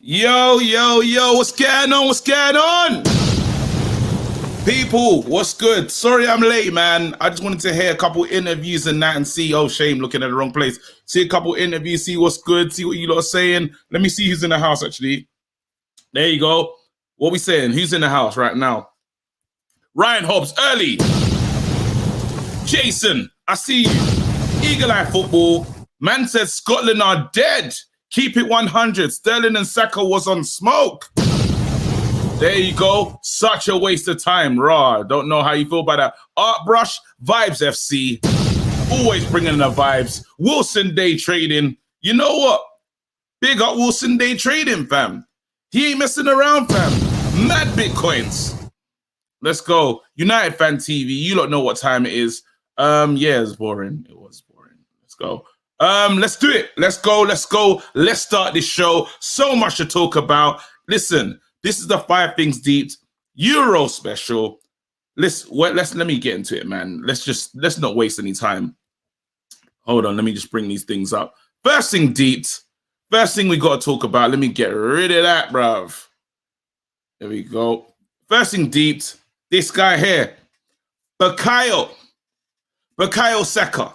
Yo, yo, yo, what's going on? What's going on? People, what's good? Sorry I'm late, man. I just wanted to hear a couple interviews and that and see, oh, shame, looking at the wrong place. See a couple interviews, see what's good, see what you lot are saying. Let me see who's in the house, actually. There you go. What we saying? Who's in the house right now? Ryan Hobbs, early. Jason, I see you. Eagle Eye Football. Man says Scotland are dead. Keep it 100. Sterling and Saka was on smoke. There you go. Such a waste of time. Raw. Don't know how you feel about that. Art Brush, Vibes FC. Always bringing the vibes. Wilson Day Trading. You know what? Big up Wilson Day Trading, fam. He ain't messing around, fam. Mad Bitcoins. Let's go. United Fan TV. You don't know what time it is. Yeah, it's boring. It was boring. Let's go. Let's do it. Let's go. Let's go. Let's start this show. So much to talk about. Listen, this is the 5 Things Deep Euro special. Let me get into it, man. Let's not waste any time. Hold on, let me just bring these things up. First thing deep. First thing we got to talk about. Let me get rid of that, bruv. There we go. First thing deep. This guy here, Bukayo Saka.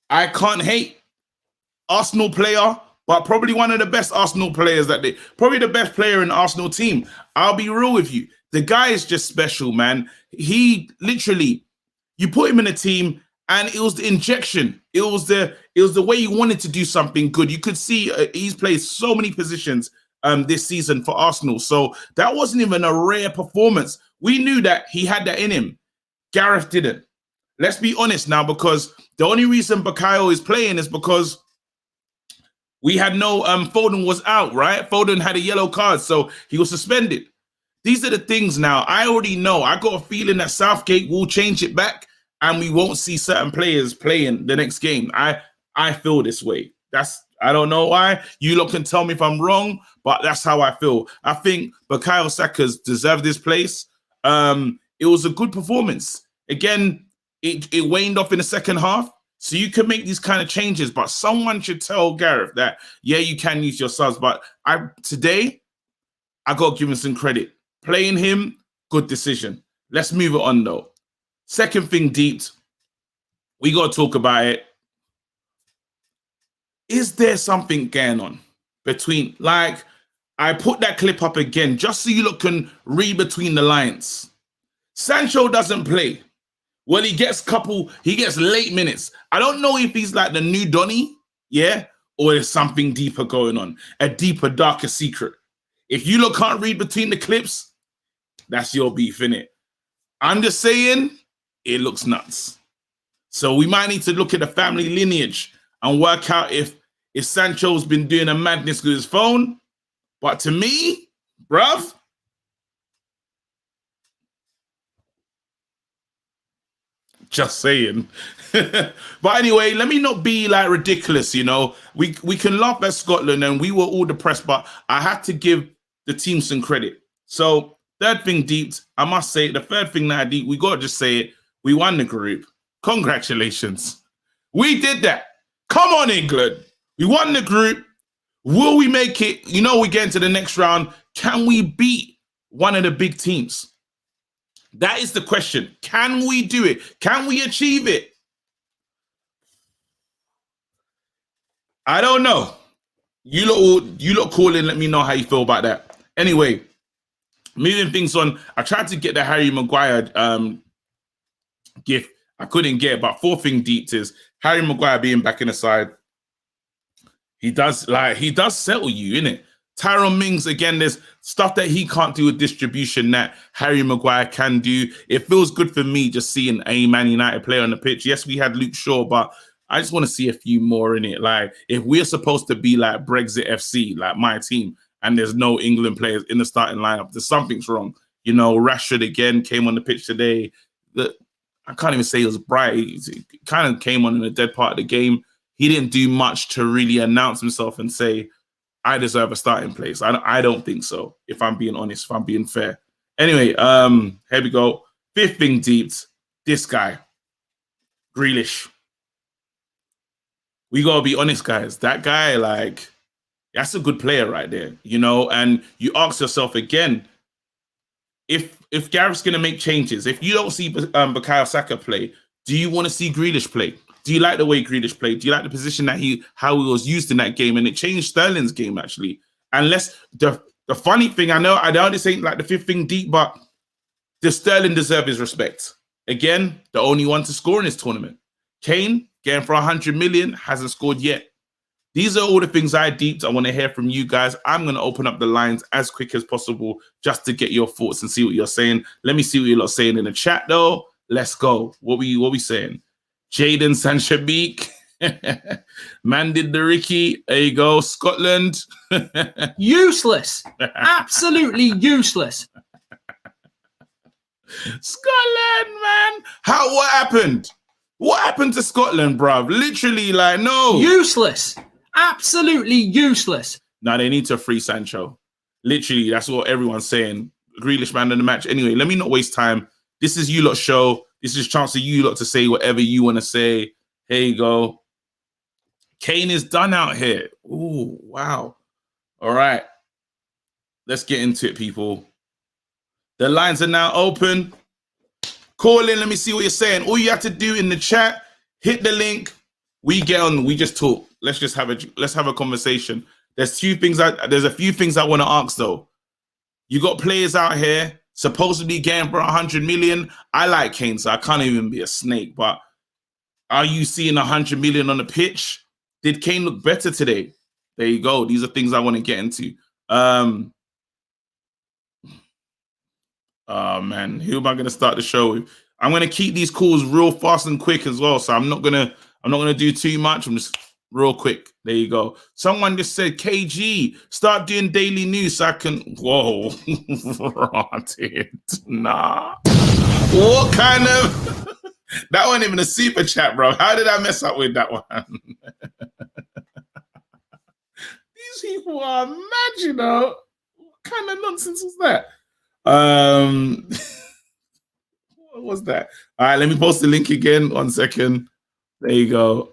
I can't hate. Arsenal player, but probably one of the best Arsenal players probably the best player in the Arsenal team. I'll be real with you. The guy is just special, man. He literally, you put him in a team and it was the injection. It was the way he wanted to do something good. You could see he's played so many positions this season for Arsenal. So that wasn't even a rare performance. We knew that he had that in him. Gareth didn't. Let's be honest now, because the only reason Bukayo is playing is because we had no Foden was out, right? Foden had a yellow card, so he was suspended. These are the things now. I already know. I got a feeling that Southgate will change it back and we won't see certain players playing the next game. I feel this way. I don't know why. You lot can tell me if I'm wrong, but that's how I feel. I think Bukayo Saka's deserved this place. It was a good performance. Again, it waned off in the second half. So you can make these kind of changes, but someone should tell Gareth that, yeah, you can use your subs. But today, I got to give him some credit. Playing him, good decision. Let's move it on, though. Second thing, deep. We got to talk about it. Is there something going on between, like, I put that clip up again, just so you look can read between the lines. Sancho doesn't play. Well, he gets late minutes. I don't know if he's like the new Donny, yeah, or there's something deeper going on, a deeper, darker secret. If you look can't read between the clips, that's your beef, innit? I'm just saying, it looks nuts. So we might need to look at the family lineage and work out if Sancho's been doing a madness with his phone. But to me, bruv, just saying. But anyway, let me not be like ridiculous, you know. We can laugh at Scotland and we were all depressed, but I had to give the team some credit. So third thing deep, I must say, the third thing that I deep, we got to just say it. We won the group. Congratulations. We did that. Come on, England. We won the group. Will we make it? You know, we get into the next round. Can we beat one of the big teams? That is the question. Can we do it? Can we achieve it? I don't know. You lot call in, let me know how you feel about that. Anyway, moving things on. I tried to get the Harry Maguire gift. I couldn't get it, but fourth thing deep is Harry Maguire being back in the side. He does settle you, innit? Tyrone Mings, again, there's stuff that he can't do with distribution that Harry Maguire can do. It feels good for me just seeing a Man United player on the pitch. Yes, we had Luke Shaw, but I just want to see a few more in it. Like, if we're supposed to be like Brexit FC, like my team, and there's no England players in the starting lineup, there's something's wrong. You know, Rashford again came on the pitch today. I can't even say it was bright. He kind of came on in the dead part of the game. He didn't do much to really announce himself and say, I deserve a starting place. I don't think so, if I'm being honest, if I'm being fair. Anyway, here we go. Fifth thing deep, this guy, Grealish. We got to be honest, guys. That guy, like, That's a good player right there, you know. And you ask yourself again, if Gareth's going to make changes, if you don't see Bukayo Saka play, do you want to see Grealish play? Do you like the way Grealish played? Do you like the position that how he was used in that game? And it changed Sterling's game actually. Unless the funny thing, I know this ain't like the fifth thing deep, but does Sterling deserve his respect? Again, the only one to score in this tournament. Kane, getting for 100 million, hasn't scored yet. These are all the things I deeped. I want to hear from you guys. I'm going to open up the lines as quick as possible just to get your thoughts and see what you're saying. Let me see what you're saying in the chat, though. Let's go. What we saying? Jaden Sanchabik. Man did the Ricky. There you go. Scotland. Useless. Absolutely useless. Scotland, man. What happened? What happened to Scotland, bruv? Literally, like, no. Useless. Absolutely useless. Now they need to free Sancho. Literally, that's what everyone's saying. Grealish man in the match. Anyway, let me not waste time. This is you lot show. This is a chance for you lot to say whatever you want to say. Here you go. Kane is done out here. Ooh, wow. All right. Let's get into it, people. The lines are now open. Call in. Let me see what you're saying. All you have to do in the chat, hit the link. We get on. We just talk. Let's have a conversation. There's a few things I want to ask though. You got players out here supposedly getting for 100 million. I like Kane, so I can't even be a snake. But are you seeing 100 million on the pitch? Did Kane look better today? There you go. These are things I want to get into. Oh man, who am I going to start the show with? I'm going to keep these calls real fast and quick as well. So I'm not gonna do too much. I'm just real quick. There you go. Someone just said, KG, start doing daily news so I can. Whoa, rotted. Nah. What kind of? That wasn't even a super chat, bro. How did I mess up with that one? These people are mad, you know. What kind of nonsense was that? What was that? All right, let me post the link again. 1 second. There you go.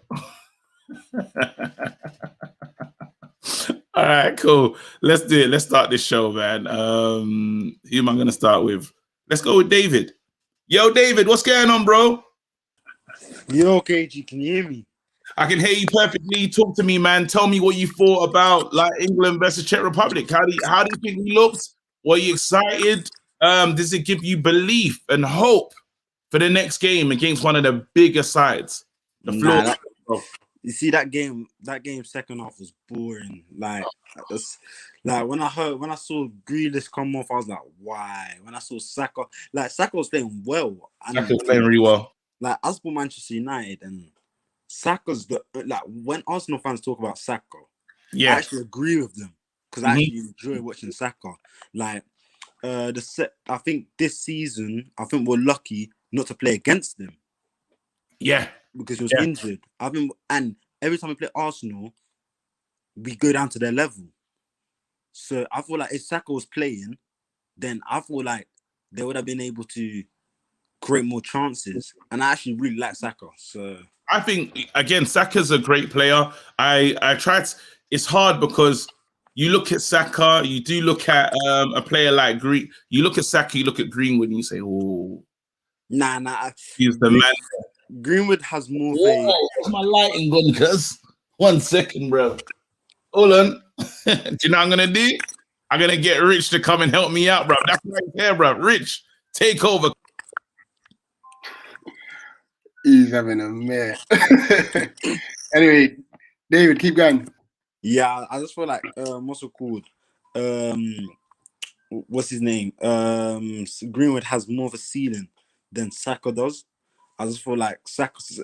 All right, cool. Let's do it. Let's start this show, man. Who am I gonna start with? Let's go with David. Yo, David, what's going on, bro? Yo, KG, can you hear me? I can hear you perfectly. Talk to me, man. Tell me what you thought about like England versus Czech Republic. How do you think we looked? Were you excited? Does it give you belief and hope for the next game against one of the bigger sides? You see that game second half was boring. Like when I saw Grealish come off, I was like, why? When I saw Saka, Saka was playing well. Saka was playing really well. Like I support Manchester United, and Saka's when Arsenal fans talk about Saka, I actually agree with them because I actually enjoy watching Saka. Like I think this season, we're lucky not to play against them. Yeah. Because he was injured. And every time we play Arsenal, we go down to their level. So I feel like if Saka was playing, then I feel like they would have been able to create more chances. And I actually really like Saka. So I think again, Saka's a great player. I tried. It's hard because you look at Saka, you do look at a player like Green. You look at Saka, you look at Greenwood, and you say, "Oh, nah, he's the man." Greenwood has more. Where's my lighting gone? Cuz 1 second, bro. Hold on. Do you know what I'm gonna do? I'm gonna get Rich to come and help me out, bro. That's right there, bro. Rich, take over. He's having a mare. Anyway, David, keep going. Yeah, I just feel like what's it called? What's his name? Greenwood has more of a ceiling than Saka does. I just feel like Saka's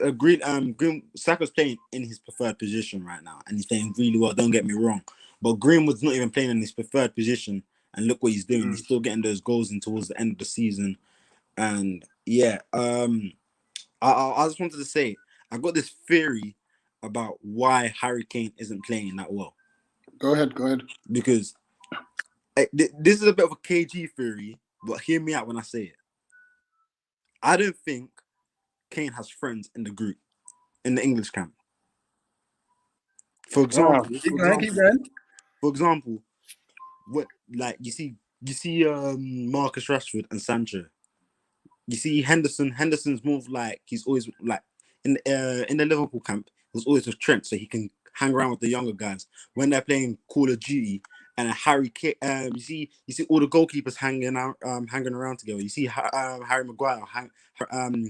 playing in his preferred position right now, and he's playing really well. Don't get me wrong, but Greenwood's not even playing in his preferred position, and look what he's doing. He's still getting those goals in towards the end of the season, and yeah. I just wanted to say I got this theory about why Harry Kane isn't playing that well. Go ahead. Because this is a bit of a KG theory, but hear me out when I say it. I don't think Kane has friends in the group, in the English camp. For example, keep going. for example, what like you see Marcus Rashford and Sancho. You see Henderson. Henderson's more like he's always like in the Liverpool camp. He was always with Trent, so he can hang around with the younger guys when they're playing Call of Duty. And Harry, you see all the goalkeepers hanging around together. You see Harry Maguire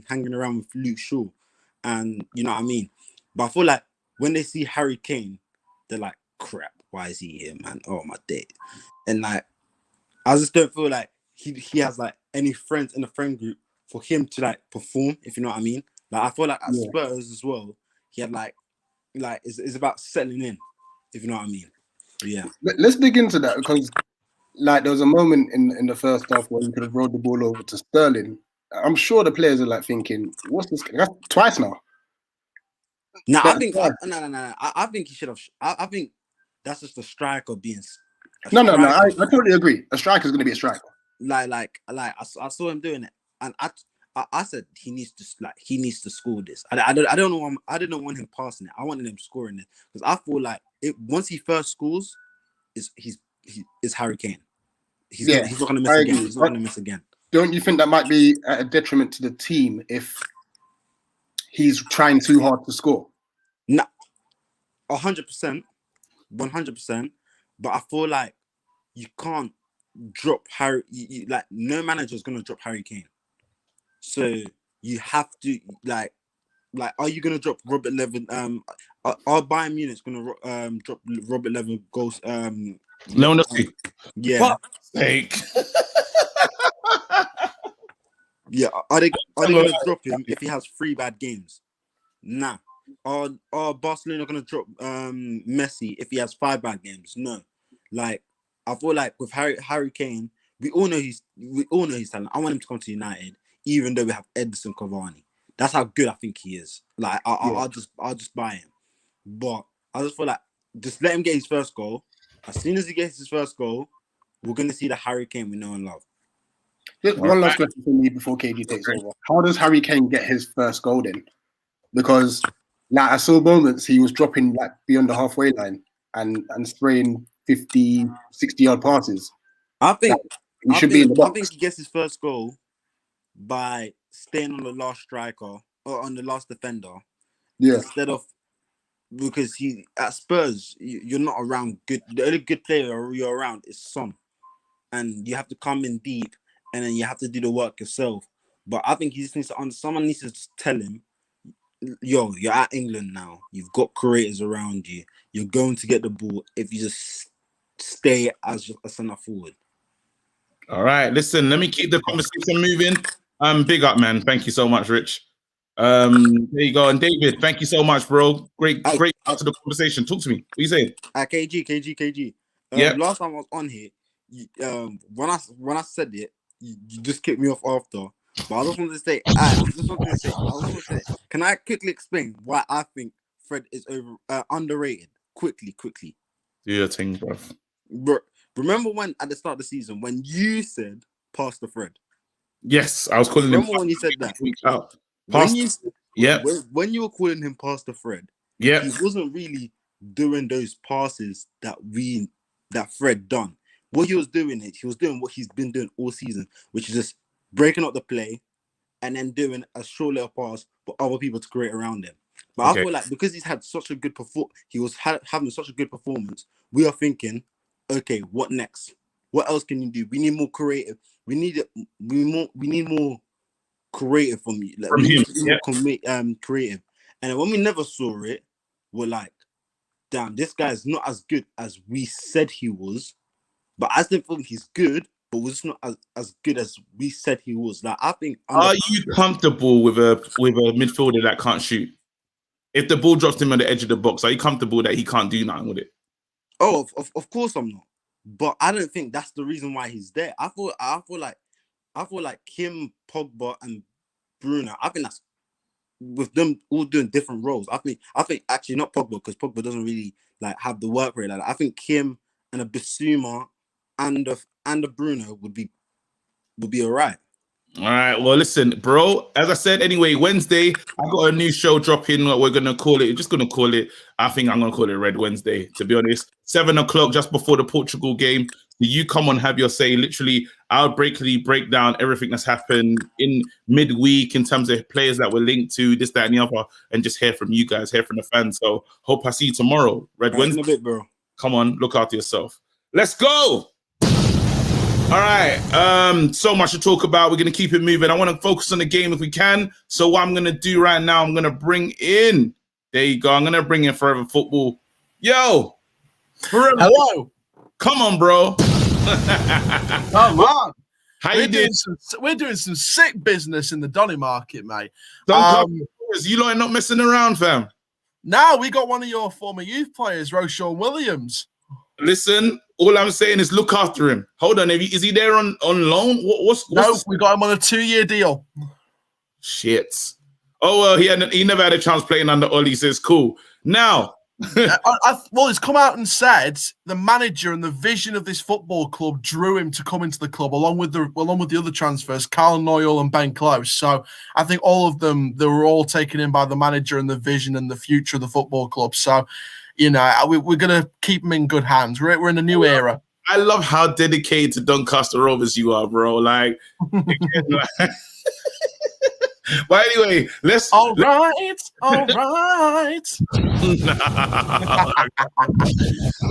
hanging around with Luke Shaw, and you know what I mean. But I feel like when they see Harry Kane, they're like, "Crap, why is he here, man? Oh my day!" And like, I just don't feel like he has like any friends in the friend group for him to like perform, if you know what I mean. Like I feel like at Spurs as well, he had like it's about settling in, if you know what I mean. But yeah. Let's dig into that because like there was a moment in the first half where he could have rolled the ball over to Sterling. I'm sure the players are like thinking, "What's this? That's twice now." No, That's I think twice. no. I think he should have. I think that's just a striker being. No. I totally agree. A striker is going to be a striker. I saw him doing it, and I said he needs to score this. I don't know. I didn't want him passing it. I wanted him scoring it because I feel like once he first scores, is Harry Kane. He's not going to miss again. He's not going to miss again. Don't you think that might be at a detriment to the team if he's trying too hard to score? No, 100%, 100%. But I feel like you can't drop Harry. Like no manager is going to drop Harry Kane. So you have to like, are you going to drop Robert Levin? Are Bayern Munich going to drop Robert Levin goals? Lewandowski. Yeah. Sake. Yeah. Are they going to drop him if he has 3 bad games? Nah. Are Barcelona going to drop Messi if he has 5 bad games? No. Like I feel like with Harry Kane, we all know his talent. I want him to come to United, even though we have Edison Cavani. That's how good I think he is. Like I'll just buy him. But I just feel like just let him get his first goal. As soon as he gets his first goal, we're gonna see the Harry Kane we know and love. Just one last question for me before KG takes over. How does Harry Kane get his first goal then? Because like I saw moments he was dropping like beyond the halfway line and spraying 50, 60-yard passes. I think he should be in the box. I think he gets his first goal by staying on the last striker or on the last defender. Yeah. Instead of because he at Spurs, you're not around good. The only good player you're around is Son, and you have to come in deep, and then you have to do the work yourself. But I think he just needs to. Someone needs to tell him, "Yo, you're at England now. You've got creators around you. You're going to get the ball if you just stay as a centre forward." All right, listen. Let me keep the conversation moving. Big up, man. Thank you so much, Rich. There you go. And David, thank you so much, bro. Great start to the conversation. Talk to me. What you saying? KG. Last time I was on here, when I said it, you just kicked me off after. But I just wanted to say, can I quickly explain why I think Fred is underrated? Quickly. Do your thing, bro. Bro, remember when at the start of the season when you said Pastor Fred? Yes, I was calling him. Remember when you said that? When you were calling him Pastor Fred, he wasn't really doing those passes that Fred done. What he was doing what he's been doing all season, which is just breaking up the play and then doing a short little pass for other people to create around him. But I feel like because he's had such a good having such a good performance, we are thinking, okay, what next? What else can you do? We need more creative. We need more creative from you. Like, we need more creative. And when we never saw it, we're like, damn, this guy's not as good as we said he was. But I still think he's good, but was not as good as we said he was. Like I think. Are you comfortable with a midfielder that can't shoot? If the ball drops him on the edge of the box, are you comfortable that he can't do nothing with it? Oh, of course I'm not. But I don't think that's the reason why he's there. I feel like him, Pogba, and Bruno. I think that's with them all doing different roles. I think actually not Pogba because Pogba doesn't really like have the work rate like that. I think him and a Bissouma and the Bruno would be all right. All right. Well, listen, bro. As I said, anyway, Wednesday, I got a new show dropping. We're gonna call it. Just gonna call it. I think I'm gonna call it Red Wednesday. To be honest, 7 o'clock just before the Portugal game. So you come on, have your say. Literally, I'll break down everything that's happened in midweek in terms of players that we're linked to, this, that, and the other, and just hear from you guys, hear from the fans. So hope I see you tomorrow. Red Wednesday. In a bit, bro. Come on, look after yourself. Let's go. All right, so much to talk about. We're going to keep it moving. I want to focus on the game if we can. So what I'm going to do right now, I'm going to bring in, there you go. I'm going to bring in Forever Football. Yo. Forever. Hello. Come on, bro. Come on. How you doing? We're doing some sick business in the Donny market, mate. You lot are not messing around, fam. Now we got one of your former youth players, Roshan Williams. Listen, all I'm saying is look after him. Hold on, is he there on loan? What's no? We got him on a 2-year deal. Shit. Oh well, he never had a chance playing under Ollie. So it's cool. Now, well, he's come out and said the manager and the vision of this football club drew him to come into the club, along with the other transfers, Carl Noyle and Ben Close. So I think all of them, they were all taken in by the manager and the vision and the future of the football club. So, you know, we're going to keep him in good hands. We're in a new era. I love how dedicated to Doncaster Rovers you are, bro. Like, but anyway, All right.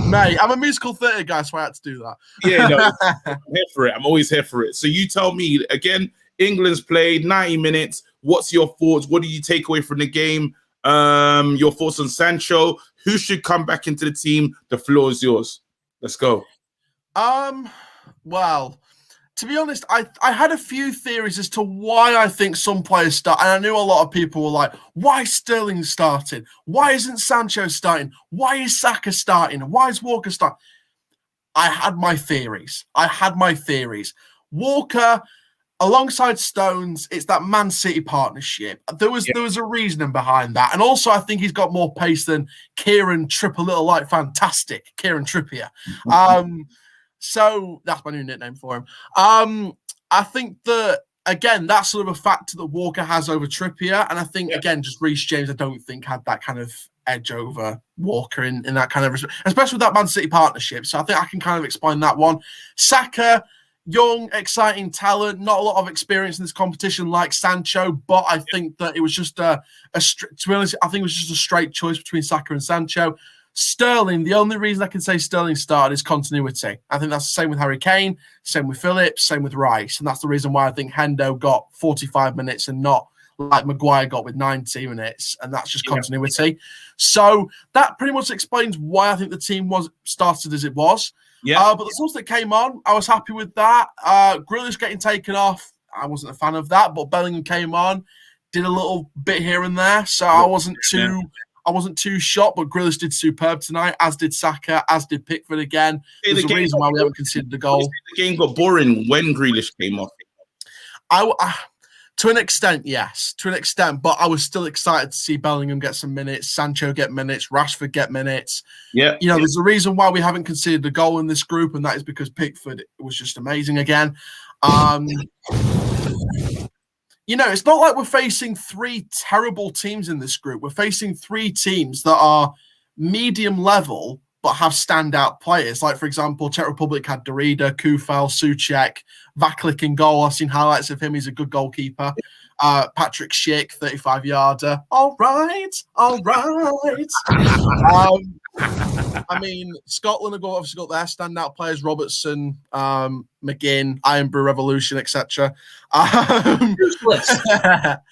Mate, I'm a musical theatre guy, so I had to do that. Yeah, no, I'm here for it. I'm always here for it. So you tell me again. England's played 90 minutes. What's your thoughts? What do you take away from the game? Your thoughts on Sancho? Who should come back into the team? The floor is yours. Let's go. Well, to be honest, I had a few theories as to why I think some players start, and I knew a lot of people were like, why is Sterling starting? Why isn't Sancho starting? Why is Saka starting? Why is Walker starting? I had my theories. Walker, alongside Stones, it's that Man City partnership. There was a reasoning behind that. And also, I think he's got more pace than Kieran Fantastic, Kieran Trippier. So that's my new nickname for him. I think that, again, that's sort of a factor that Walker has over Trippier. And I think, again, just Reece James, I don't think had that kind of edge over Walker in that kind of respect, especially with that Man City partnership. So I think I can kind of explain that one. Saka, young, exciting talent, not a lot of experience in this competition like Sancho, but I think that it was just to be honest, I think it was just a straight choice between Saka and Sancho. Sterling, the only reason I can say Sterling started is continuity. I think that's the same with Harry Kane, same with Phillips, same with Rice. And that's the reason why I think Hendo got 45 minutes and not like Maguire got with 90 minutes. And that's just continuity. So that pretty much explains why I think the team was started as it was. But the subs that came on, I was happy with that. Grealish getting taken off, I wasn't a fan of that. But Bellingham came on, did a little bit here and there. So I wasn't too shocked, but Grealish did superb tonight, as did Saka, as did Pickford again. There's a reason why we haven't considered the goal. The game got boring when Grealish came off. To an extent, yes. To an extent, but I was still excited to see Bellingham get some minutes, Sancho get minutes, Rashford get minutes. Yeah. You know, there's a reason why we haven't considered a goal in this group, and that is because Pickford was just amazing again. You know, it's not like we're facing 3 terrible teams in this group. We're facing 3 teams that are medium level but have standout players. Like, for example, Czech Republic had Derrida, Kufel, Souček, Vaklik in goal. I've seen highlights of him. He's a good goalkeeper. Patrick Schick, 35-yarder. All right. I mean, Scotland have obviously got their standout players, Robertson, McGinn, Iron Brew Revolution, etc. Useless.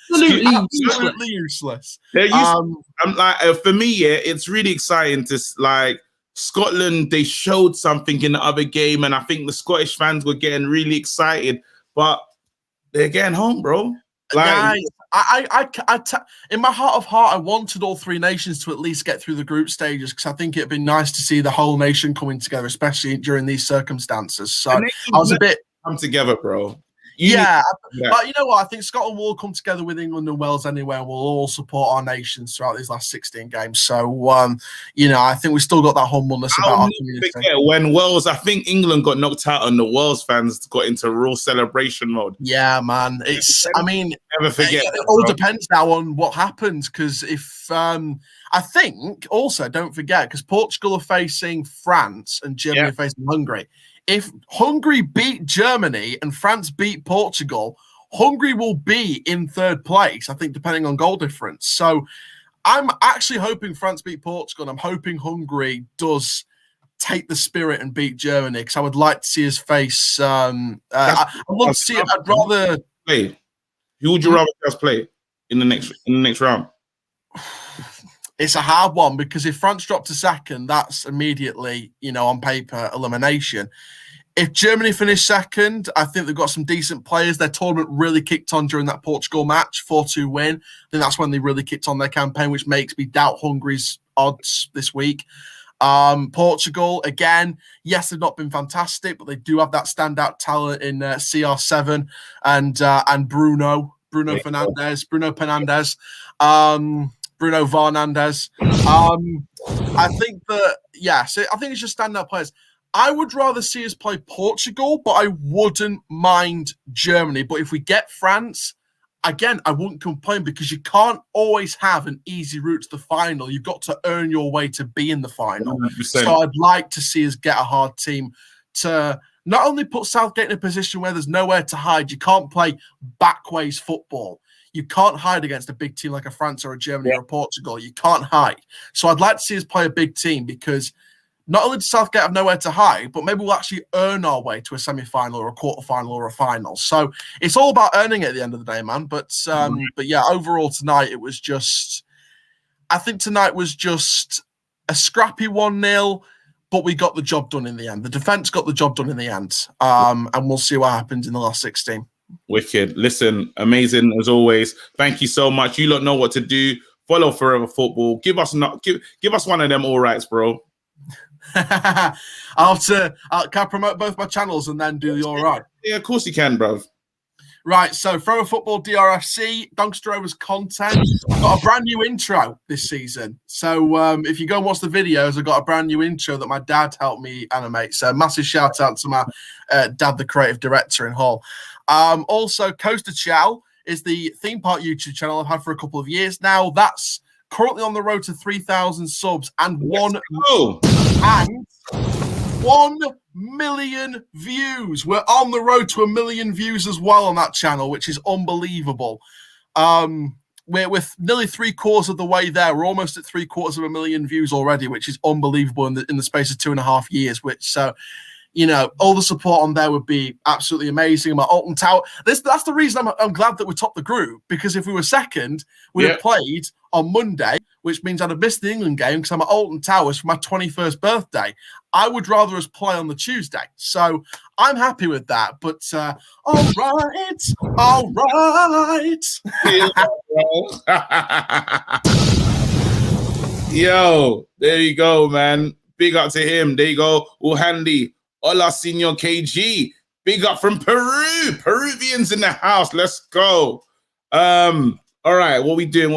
Absolutely useless. I'm like, for me, it's really exciting to like Scotland. They showed something in the other game, and I think the Scottish fans were getting really excited, but they're getting home, bro. Like, in my heart of heart, I wanted all 3 nations to at least get through the group stages, because I think it'd be nice to see the whole nation coming together, especially during these circumstances. So I was a bit come together, bro. But you know what? I think Scotland will come together with England and Wales anyway, and we'll all support our nations throughout these last 16 games. So, I think we've still got that humbleness about our community. Forget when Wales, I think England got knocked out and the Wales fans got into real celebration mode. Yeah, man. Never forget. It all depends now on what happens, because if I think also don't forget, because Portugal are facing France and Germany are facing Hungary. If Hungary beat Germany and France beat Portugal, Hungary will be in third place, I think, depending on goal difference. So I'm actually hoping France beat Portugal, and I'm hoping Hungary does take the spirit and beat Germany, because I would like to see us face. I'd love to see it. I'd rather play. Who would you rather just play in the next round? It's a hard one, because if France drop to second, that's immediately, on paper, elimination. If Germany finish second, I think they've got some decent players. Their tournament really kicked on during that Portugal match, 4-2 win. I think that's when they really kicked on their campaign, which makes me doubt Hungary's odds this week. Portugal, again, yes, they've not been fantastic, but they do have that standout talent in CR7 and Bruno Fernandes. Bruno Fernandes. I think it's just standout players. I would rather see us play Portugal, but I wouldn't mind Germany. But if we get France, again, I wouldn't complain, because you can't always have an easy route to the final. You've got to earn your way to be in the final. 100%. So I'd like to see us get a hard team to not only put Southgate in a position where there's nowhere to hide. You can't play backways football. You can't hide against a big team like a France or a Germany or a Portugal. You can't hide. So I'd like to see us play a big team, because not only does Southgate have nowhere to hide, but maybe we'll actually earn our way to a semi-final or a quarter-final or a final. So it's all about earning it at the end of the day, man. But yeah, overall tonight, I think tonight was just a scrappy 1-0, but we got the job done in the end. The defence got the job done in the end. And we'll see what happens in the last 16. Wicked. Listen, amazing as always. Thank you so much. You lot know what to do. Follow Forever Football. Give us one of them all rights, bro. I'll can I promote both my channels and then do the all right? Yeah, of course you can, bro. Right, so Forever Football DRFC, Dunkster Rovers content. I've got a brand new intro this season. So if you go and watch the videos, I've got a brand new intro that my dad helped me animate. So massive shout out to my dad, the creative director in Hull. Also, Coaster Chow is the theme park YouTube channel I've had for a couple of years now. That's currently on the road to 3,000 subs and 1 million views. We're on the road to 1 million views as well on that channel, which is unbelievable. We're with nearly 3/4 of the way there. We're almost at 750,000 views already, which is unbelievable in the space of 2.5 years. All the support on there would be absolutely amazing. My Alton Tower. That's the reason I'm glad that we topped the group, because if we were second, we'd have played on Monday, which means I'd have missed the England game because I'm at Alton Towers for my 21st birthday. I would rather us play on the Tuesday. So I'm happy with that. But all right. Yo, there you go, man. Big up to him. There you go. All handy. Hola, Senor KG. Big up from Peru. Peruvians in the house. Let's go. All right, what we doing?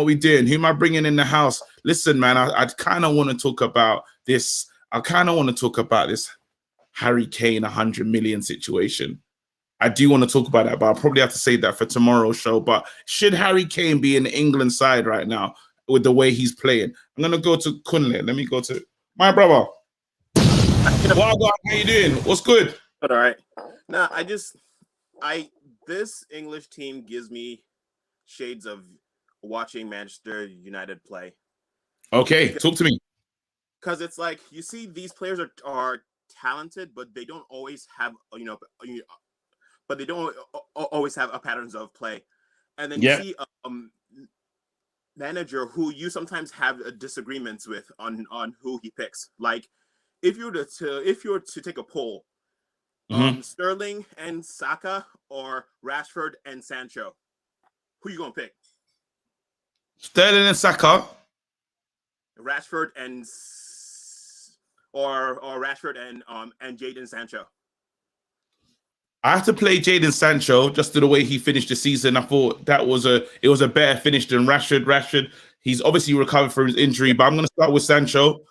Who am I bringing in the house? Listen, man, I kind of want to talk about this. I kind of want to talk about this Harry Kane 100 million situation. I do want to talk about that, but I'll probably have to save that for tomorrow's show. But should Harry Kane be in the England side right now with the way he's playing? I'm going to go to Kunle. Let me go to my brother. How you doing? What's good? All right. No, this English team gives me shades of watching Manchester United play. Okay, talk to me. Because it's like, you see these players are talented, but they don't always have, but they don't always have a patterns of play. And then you see a manager who you sometimes have disagreements with on who he picks. Like, if you were to take a poll, Sterling and Saka or Rashford and Sancho, who you gonna pick? Sterling and Saka, Rashford and or Rashford and Jadon Sancho. I have to play Jadon Sancho just to the way he finished the season. I thought it was a better finish than Rashford. Rashford, he's obviously recovered from his injury, but I'm going to start with Sancho.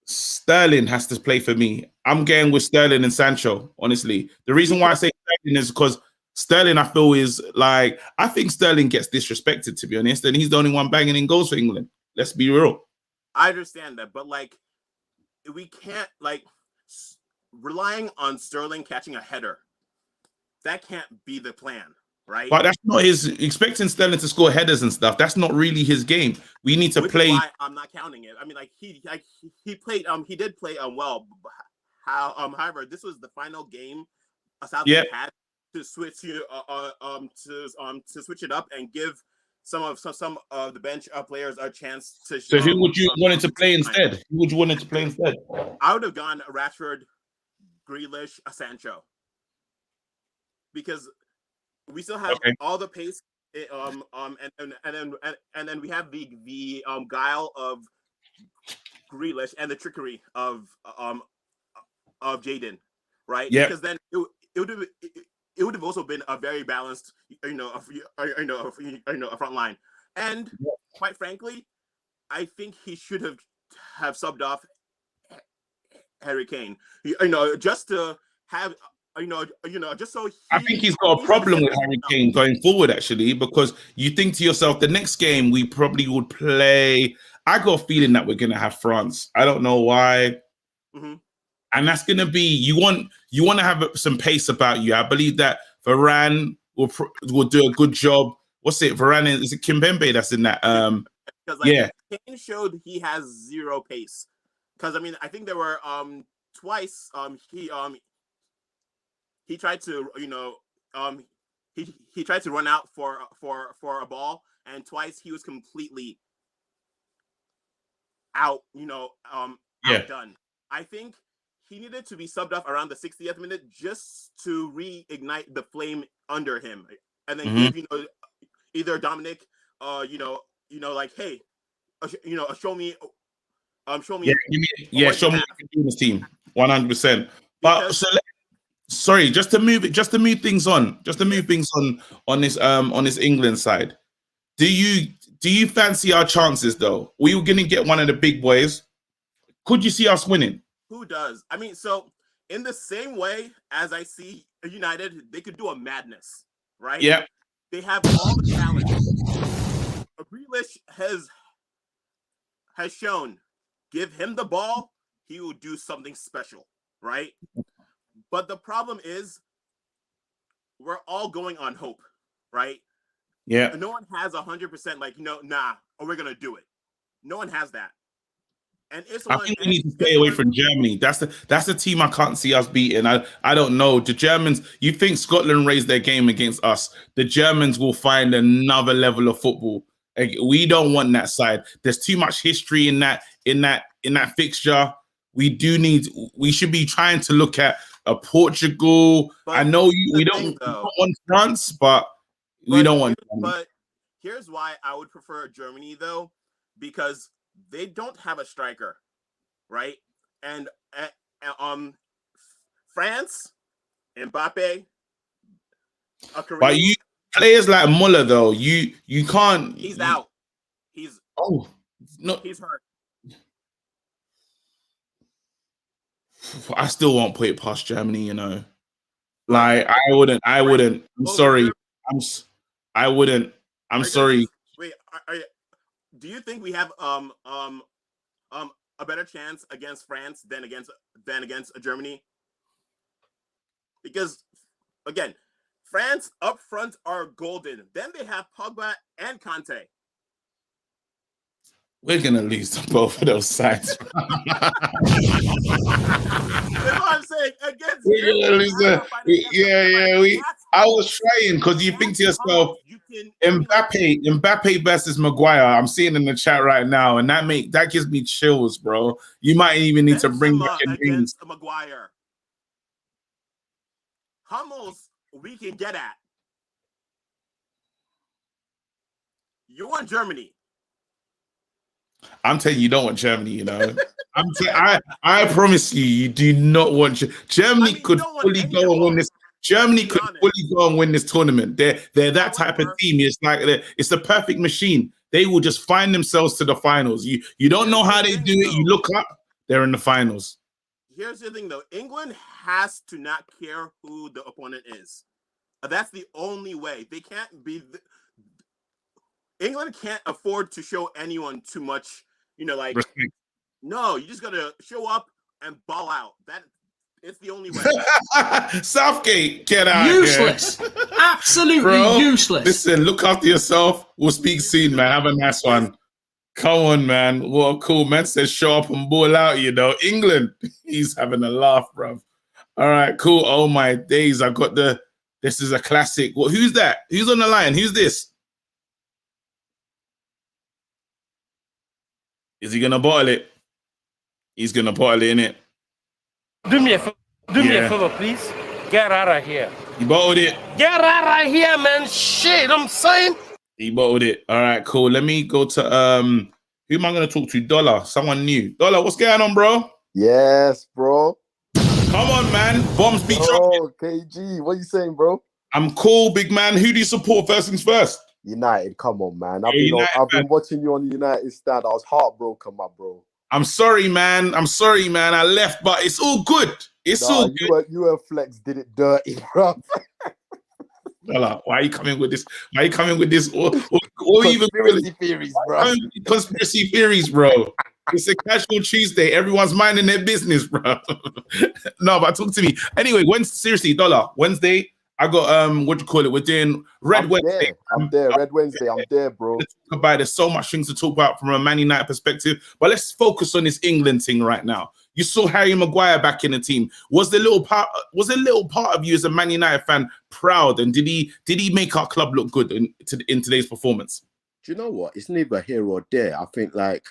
Sterling has to play for me. I'm going with Sterling and Sancho, honestly. The reason why I say Sterling is because Sterling, I feel, is like, I think Sterling gets disrespected, to be honest, and he's the only one banging in goals for England. Let's be real. I understand that, but like, we can't, like, relying on Sterling catching a header. That can't be the plan, right? But that's not his expecting Sterling to score headers and stuff. That's not really his game. We need to play. Is why I'm not counting it. I mean, like he played. He did play well. However, this was the final game Southgate had to switch to switch it up and give some of the bench players a chance to. So who would you wanted to play instead? Who would you wanted to play instead? I would have gone Rashford, Grealish, Sancho, because we still have all the pace. And then we have the guile of Grealish and the trickery of Jadon, right? Yeah. Because then it would have also been a very balanced, a front line. And quite frankly, I think he should have subbed off Harry Kane, just to have. Just so I think he's got a problem with Harry Kane going forward, actually, because you think to yourself, the next game we probably would play. I got a feeling that we're going to have France. I don't know why. Mm-hmm. And that's going to be, you want to have some pace about you. I believe that Varane will do a good job. What's it? Varane, is it Kimpembe that's in that? Because Kane showed he has zero pace. Because I mean, I think there were twice he tried to he tried to run out for a ball, and twice he was completely outdone. I think he needed to be subbed off around the 60th minute just to reignite the flame under him, and then give either Dominic like, hey, show me show me show me what you can do in this team 100%. But sorry, just to move things on on this England side. Do you fancy our chances though? We were gonna get one of the big boys. Could you see us winning? Who does? I mean, so in the same way as I see United, they could do a madness, right? Yeah. They have all the talent. Grealish has shown, give him the ball, he will do something special, right? But the problem is, we're all going on hope, right? Yeah. No one has 100% like, we're gonna do it. No one has that. And I think we need to stay away from Germany. That's the team I can't see us beating. I don't know. The Germans, you think Scotland raised their game against us. The Germans will find another level of football. Like, we don't want that side. There's too much history in that fixture. We should be trying to look at a Portugal. But I know we don't want France, but we don't want Germany. But here's why I would prefer Germany though, because they don't have a striker, right? And France, Mbappe, but you players like Muller though, you can't. He's out. He's hurt. I still won't put it past Germany, Like I wouldn't. I'm sorry. I wouldn't. I'm sorry. Wait, do you think we have a better chance against France than against Germany? Because again, France up front are golden. Then they have Pogba and Kante. We're gonna lose to both of those sides. That's what I'm saying. Against I was trying because you think to yourself, Mbappe versus Maguire. I'm seeing in the chat right now, and that gives me chills, bro. You might even need to bring back against Maguire. Hummels, we can get at. You want Germany? I'm telling you, you don't want Germany. You know, I promise you, you do not want Germany. Could fully go and win this. Germany could fully go and win this tournament. They're that type of team. It's like it's the perfect machine. They will just find themselves to the finals. You don't know how they do it. You look up, they're in the finals. Here's the thing, though. England has to not care who the opponent is. That's the only way. They can't be. England can't afford to show anyone too much. You know, like respect. No, you just gotta show up and ball out. It's the only way. Southgate, get out useless. Absolutely bro, useless. Listen, look after yourself. We'll speak soon, man. Have a nice one. Come on, man. What cool man says show up and ball out, you know. England, he's having a laugh, bro. All right, cool. Oh my days. I got this is a classic. Well, who's that? Who's on the line? Who's this? Is he gonna bottle it? He's gonna bottle it, innit? Do me a favor, please. Get out of here. He bottled it. Get out of here, man. Shit, I'm saying. He bottled it. All right, cool. Let me go to who am I gonna talk to? Dollar, someone new. Dollar, what's going on, bro? Yes, bro. Come on, man. Bombs be dropping. KG, what you saying, bro? I'm cool, big man. Who do you support first things first? United, come on, man. I've been watching you on the United stand. I was heartbroken, my bro. I'm sorry, man. I left, but it's all good. It's all good. You and Flex did it dirty, bro. Why are you coming with this? Why are you coming with this? What conspiracy theories, bro. Conspiracy theories, bro. It's a casual Tuesday. Everyone's minding their business, bro. No, but talk to me. Anyway, seriously, Dollar, Wednesday, I got what do you call it? We're doing Red Wednesday. I'm there. Red Wednesday. I'm there, bro. Let's talk about it. There's so much things to talk about from a Man United perspective. But let's focus on this England thing right now. You saw Harry Maguire back in the team. Was a little part of you as a Man United fan proud? And did he make our club look good in today's performance? Do you know what? It's neither here or there. I think like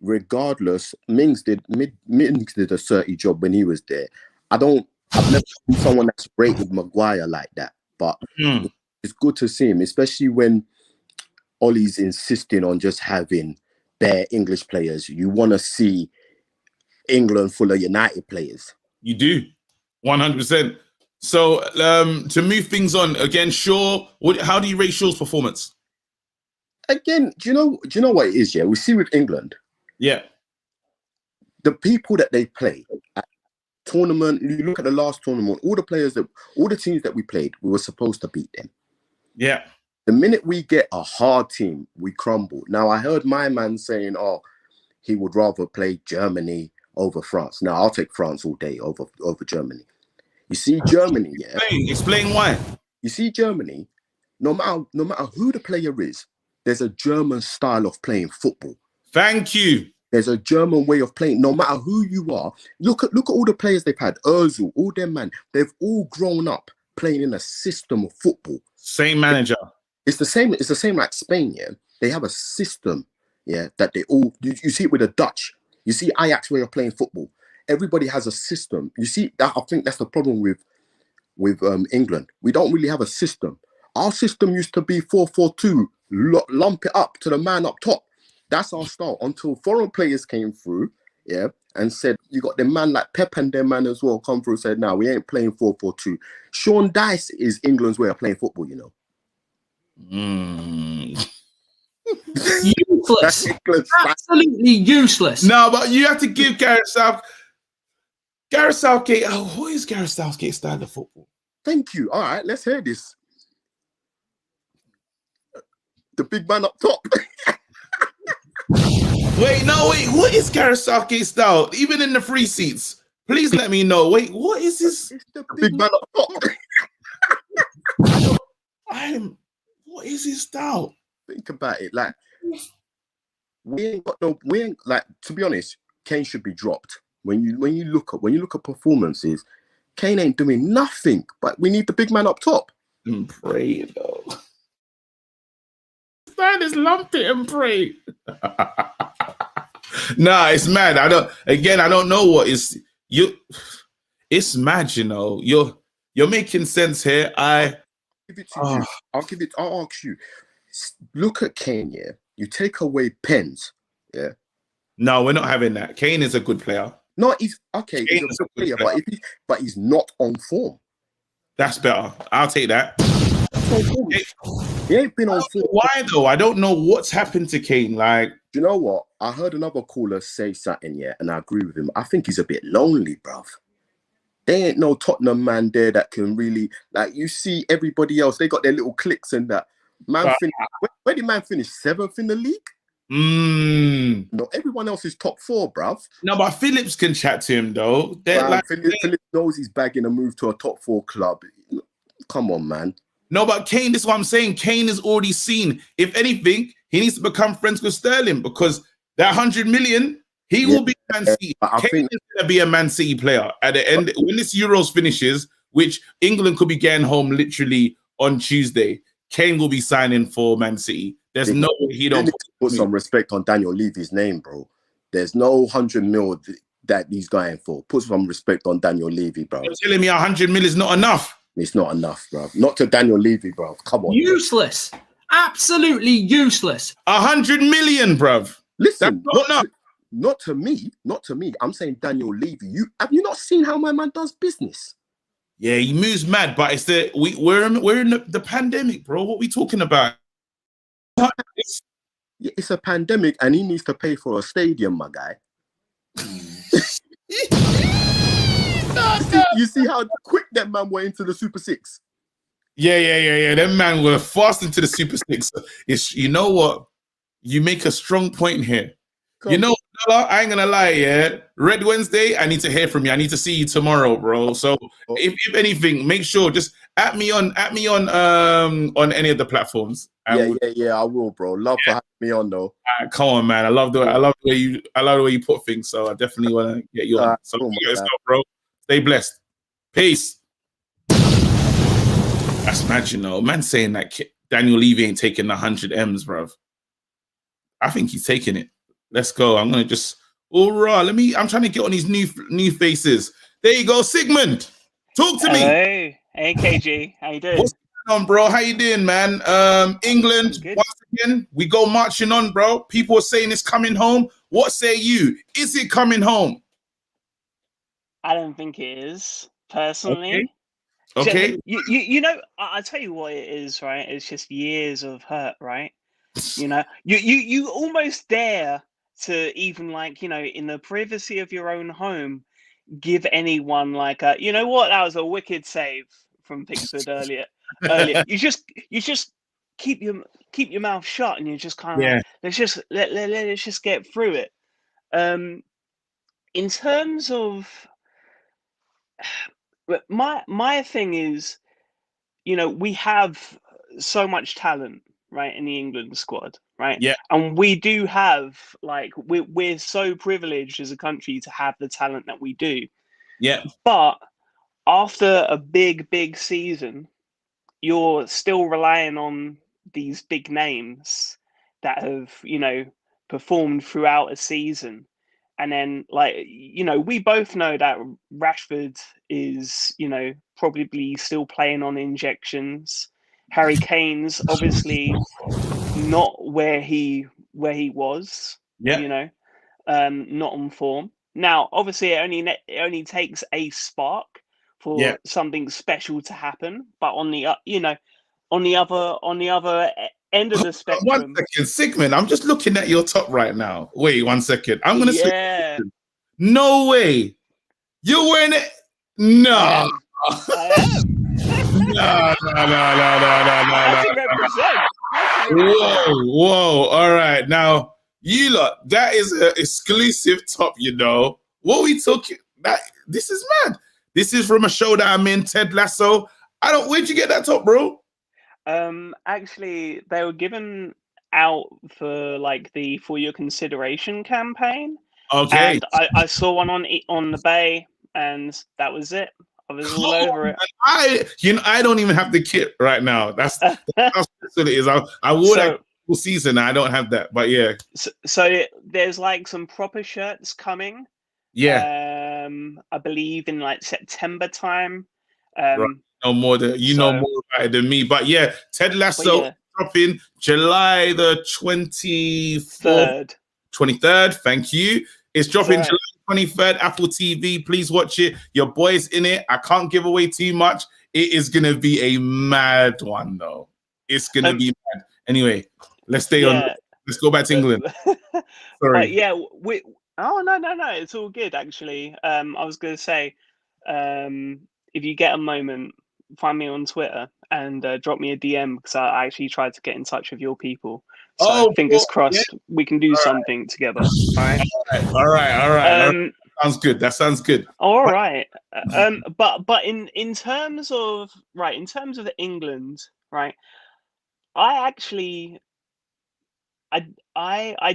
regardless, Mings did a certain job when he was there. I've never seen someone that's rated Maguire like that, but it's good to see him, especially when Ollie's insisting on just having bare English players. You want to see England full of United players. You do, 100%. So to move things on again, Shaw. How do you rate Shaw's performance? Again, do you know what it is? Yeah, we see with England. Yeah, the people that they play. Tournament, you look at the last tournament, all the teams that we played, we were supposed to beat them. Yeah. The minute we get a hard team, we crumble. Now, I heard my man saying, he would rather play Germany over France. Now, I'll take France all day over Germany. You see, Germany, yeah. Explain why. You see, Germany, no matter who the player is, there's a German style of playing football. Thank you. There's a German way of playing. No matter who you are, look at all the players they've had. Ozil, all them man, they've all grown up playing in a system of football. Same manager. It's the same. It's the same like Spain. Yeah, they have a system. Yeah, that they all. You see it with the Dutch. You see Ajax way of playing football. Everybody has a system. You see that. I think that's the problem with England. We don't really have a system. Our system used to be 4-4-2. Lump it up to the man up top. That's our style until foreign players came through, yeah, and said, you got the man like Pep and their man as well come through, said, no, we ain't playing 4-4-2. Sean Dice is England's way of playing football, you know. Useless. Absolutely useless. No, but you have to give Gareth Southgate, what is Gareth Southgate's style of football? Thank you. All right, let's hear this. The big man up top. Wait, what is Gareth Southgate's style? Even in the free seats, please let me know. Wait, what is this? It's the big man up top. What is his style? Think about it. Like, we ain't like, to be honest, Kane should be dropped. When you look at performances, Kane ain't doing nothing, but we need the big man up top. And pray though. Man is lumped it and pray. Nah, it's mad. I don't know what is you. It's mad, you know. You're making sense here. I'll give it to you. I'll ask you. Look at Kane, yeah. You take away pens, yeah. No, we're not having that. Kane is a good player. No, he's okay. He's Kane a is good a good player, but he's not on form. That's better. I'll take that. He ain't been on form. Why though? I don't know what's happened to Kane. Like, Do you know what? I heard another caller say something, and I agree with him. I think he's a bit lonely, bruv. There ain't no Tottenham man there that can really, like, you see everybody else, they got their little cliques and that. Man, where did man finish? 7th in the league? No, everyone else is top 4, bruv. No, but Phillips can chat to him though. Phillips knows he's bagging a move to a top 4 club. Come on, man. No, but Kane, this is what I'm saying. Kane is already seen. If anything, he needs to become friends with Sterling because that 100 million, he will be Man City. Kane is going to be a Man City player at the end. When this Euros finishes, which England could be getting home literally on Tuesday, Kane will be signing for Man City. There's no way he don't put some respect on Daniel Levy's name, bro. There's no 100 mil that he's going for. Put some respect on Daniel Levy, bro. You're telling me 100 mil is not enough? It's not enough, bro. Not to Daniel Levy, bro. Come on. Useless. Bro. Absolutely useless. 100 million, bro. Listen, not to me. I'm saying Daniel Levy. Have you not seen how my man does business? Yeah, he moves mad, but it's we're in the pandemic, bro. What are we talking about? It's a pandemic, and he needs to pay for a stadium, my guy. You see how quick that man went into the Super 6? Yeah. That man were fast into the Super 6. You know what? You make a strong point here. I ain't gonna lie, yeah. Red Wednesday, I need to hear from you. I need to see you tomorrow, bro. So if anything, make sure just at me on any of the platforms. Yeah, I will, bro. Love for having me on though. Come on, man. I love the way you put things. So I definitely want to get you on. So let's go, bro. Stay blessed. Peace. That's mad, you know. Man saying that Daniel Levy ain't taking the 100 M's, bro. I think he's taking it. Let's go. I'm gonna just I'm trying to get on these new faces. There you go, Sigmund. Talk to me. Hey, KG. How you doing? What's going on, bro? How you doing, man? England, once again, we go marching on, bro. People are saying it's coming home. What say you? Is it coming home? I don't think it is, personally. Okay. You know, I'll tell you what it is, right? It's just years of hurt, right? You know, you almost dare to even, like, you know, in the privacy of your own home, give anyone like a, you know what, that was a wicked save from Pickford earlier. You just keep your mouth shut, and you're just kind of let's just get through it. In terms of my thing is, you know, we have so much talent, right, in the England squad, right? Yeah. And we do have, like, we're so privileged as a country to have the talent that we do. Yeah. But after a big season, you're still relying on these big names that have, you know, performed throughout a season. And then, like, you know, we both know that Rashford is, you know, probably still playing on injections. Harry Kane's obviously not where he was, you know, not on form. Now, obviously, it only takes a spark for something special to happen. But on the other end of the spectrum. 1 second, Sigmund. I'm just looking at your top right now. Wait 1 second. I'm gonna say, no way. You're wearing it? No. I am. No. To represent. Whoa. All right. Now, you lot, that is an exclusive top, you know. What we talking? This is mad. This is from a show that I'm in, Ted Lasso. Where'd you get that top, bro? Actually, they were given out for, like, the For Your Consideration campaign. Okay. And I saw one on the Bay, and that was it. I was all over it. I don't even have the kit right now. That's how it is. I wore that full season. I don't have that, but yeah. So there's, like, some proper shirts coming. Yeah. I believe in, like, September time. Right. Know more about it than me, but yeah, Ted Lasso dropping July the 24th. 23rd. Thank you. It's dropping Right. July 23rd, Apple TV. Please watch it. Your boy's in it. I can't give away too much. It is going to be a mad one, though. It's going to be mad. Anyway, let's stay on. Let's go back to England. Sorry. Yeah, no, it's all good actually. I was going to say, if you get a moment, find me on Twitter and drop me a DM because I actually tried to get in touch with your people. So fingers crossed, we can do something together. All right. Sounds good. That sounds good. All right. But in terms of England, right? I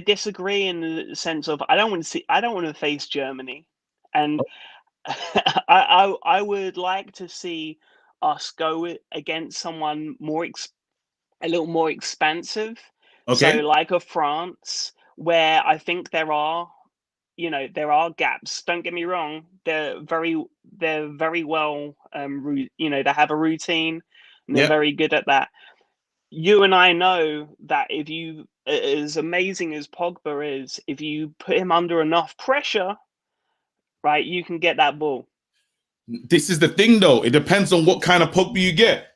disagree in the sense of I don't want to face Germany, and I would like to see us go against someone a little more expansive. Okay. So like a France, where I think there are gaps. Don't get me wrong; they're very well. They have a routine, and they're very good at that. You and I know that if you, as amazing as Pogba is, if you put him under enough pressure, right, you can get that ball. This is the thing, though. It depends on what kind of Pogba you get.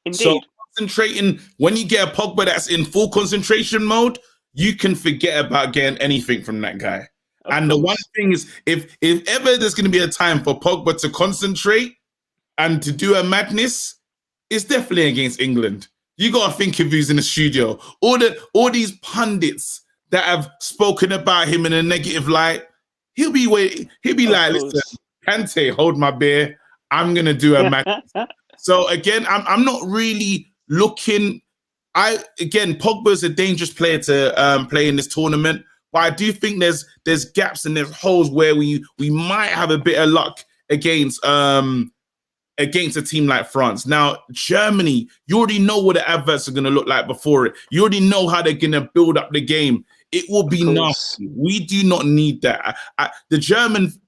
Indeed. So concentrating, when you get a Pogba that's in full concentration mode, you can forget about getting anything from that guy. And the one thing is, if ever there's going to be a time for Pogba to concentrate and to do a madness, it's definitely against England. You got to think of who's in the studio. All these pundits that have spoken about him in a negative light, he'll be like, listen, Kante, hold my beer. I'm going to do a madness. So again, I'm not really looking. Pogba's a dangerous player to play in this tournament, but I do think there's gaps and there's holes where we might have a bit of luck against a team like France. Now, Germany, you already know what the adverts are going to look like before it. You already know how they're going to build up the game. It will be nasty. We do not need that. The Germans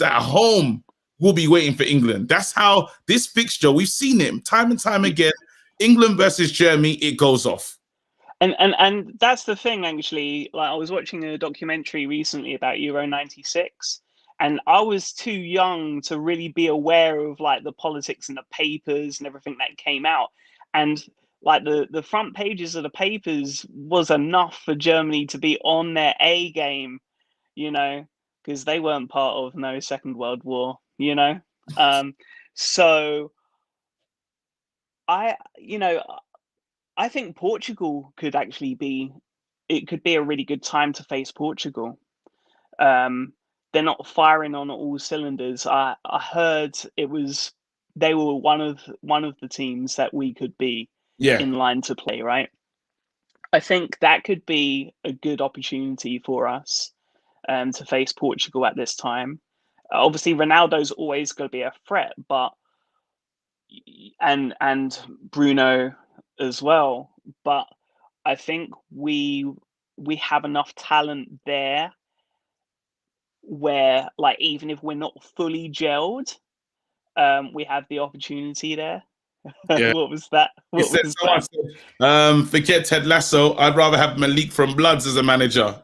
at home will be waiting for England. That's how this fixture, we've seen it time and time again. England versus Germany, it goes off. And that's the thing, actually. Like, I was watching a documentary recently about Euro 96. And I was too young to really be aware of like the politics and the papers and everything that came out. And like the front pages of the papers was enough for Germany to be on their A game, because they weren't part of no Second World War, So I think Portugal could actually be a really good time to face Portugal. They're not firing on all cylinders. I heard they were one of the teams that we could be in line to play, right? I think that could be a good opportunity for us to face Portugal at this time. Obviously, Ronaldo's always going to be a threat, but and Bruno as well. But I think we have enough talent there where, like, even if we're not fully gelled, we have the opportunity there. What was that? Forget Ted Lasso. I'd rather have Malik from Bloods as a manager.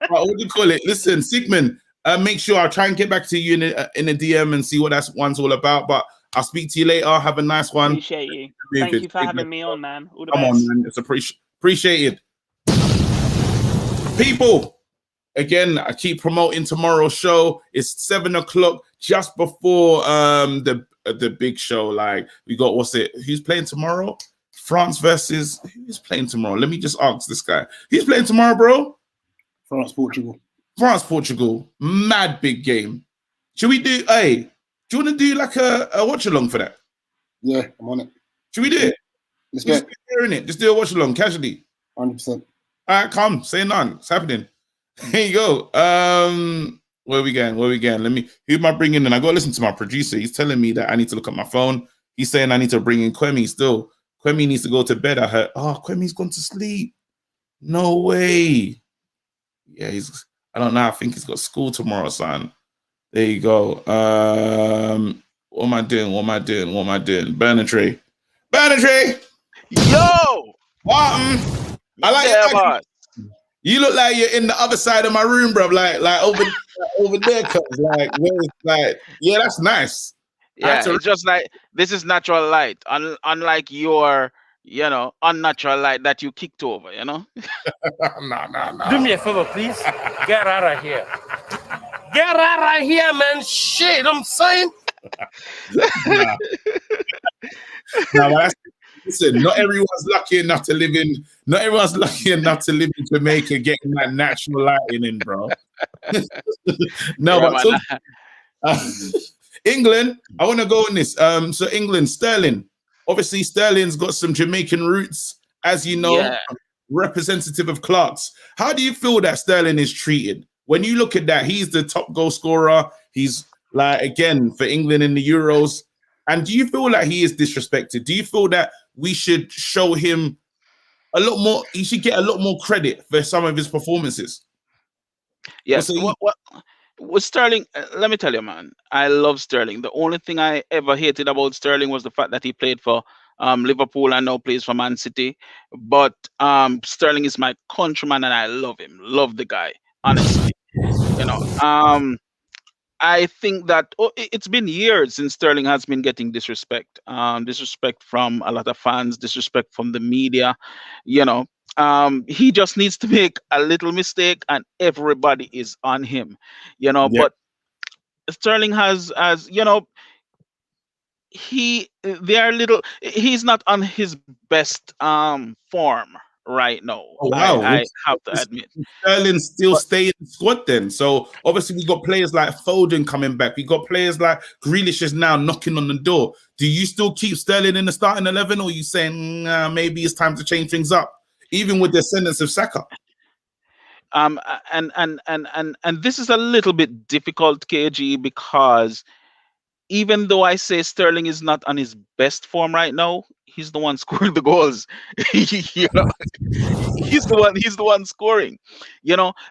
What do you call it? Listen, Sigmund, make sure I'll try and get back to you in a DM and see what that one's all about. But I'll speak to you later. Have a nice one. Appreciate you. Thank you for having me on, man. All the best. Come on, man. It's appreciated. People. Again, I keep promoting tomorrow's show. It's 7 o'clock, just before the big show. Like, we got, who's playing tomorrow? France versus, who's playing tomorrow? Let me just ask this guy. Who's playing tomorrow, bro? France, Portugal. France, Portugal. Mad big game. Should we do, do you want to do like a watch along for that? Yeah, I'm on it. Should we do it? Let's get it. Just do a watch along casually. 100%. All right, come. Say none. It's happening. Here you go. Where we going? Who am I bringing in? I got to listen to my producer. He's telling me that I need to look at my phone. He's saying I need to bring in Kwemi still. Kwemi needs to go to bed. I heard, Kwemi's gone to sleep. No way. Yeah, I don't know. I think he's got school tomorrow, son. There you go. What am I doing? Bernatry. Yo! What? I like Yeah, your accent. boss. You look like you're in the other side of my room, bro. Like over there, cuz yeah, that's nice. Yeah, it's just like this is natural light, unlike your, unnatural light that you kicked over. no. Do me a favor, please. Get out of here. Get out of here, man. Shit, I'm saying. Nah. But listen, not everyone's lucky enough to live in. Not everyone's lucky enough to live in Jamaica, getting that natural lighting in, bro. No, Yeah, but England, I want to go on this. So England, Sterling. Obviously, Sterling's got some Jamaican roots, as you know, Yeah. representative of Clark's. How do you feel that Sterling is treated? When you look at that, he's the top goal scorer. He's like, again, for England in the Euros. And do you feel like he is disrespected? Do you feel that we should show him a lot more? He should get a lot more credit for some of his performances. Yes. With Sterling, let me tell you, man, I love Sterling. The only thing I ever hated about Sterling was the fact that he played for Liverpool and now plays for Man City. But Sterling is my countryman and I love him. Love the guy, honestly. I think that it's been years since Sterling has been getting disrespect. Disrespect from a lot of fans, disrespect from the media. He just needs to make a little mistake and everybody is on him. Yeah. But Sterling has, as he's not on his best form right now. Oh, wow. I have to admit. Sterling still stay in the squad then. So obviously we got players like Foden coming back. We got players like Grealish is now knocking on the door. Do you still keep Sterling in the starting 11, or are you saying maybe it's time to change things up, even with the sentence of Saka? And this is a little bit difficult, KG, because even though I say Sterling is not on his best form right now, he's the one scoring the goals. He's the one scoring.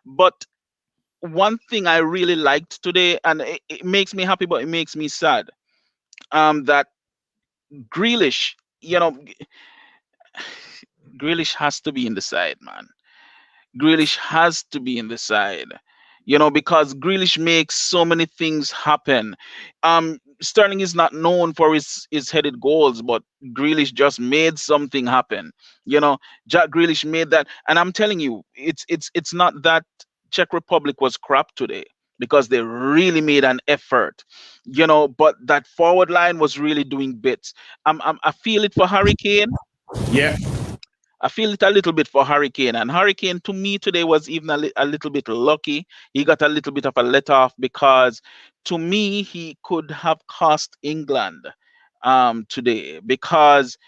But one thing I really liked today, and it makes me happy, but it makes me sad, that Grealish, Grealish has to be in the side, man. Grealish has to be in the side, because Grealish makes so many things happen. Sterling is not known for his headed goals, but Grealish just made something happen. Jack Grealish made that, and I'm telling you, it's not that Czech Republic was crap today, because they really made an effort. But that forward line was really doing bits. I feel it for Harry Kane. Yeah. I feel it a little bit for Hurricane, and Hurricane to me today was even a little bit lucky. He got a little bit of a let off, because to me he could have cost England today, because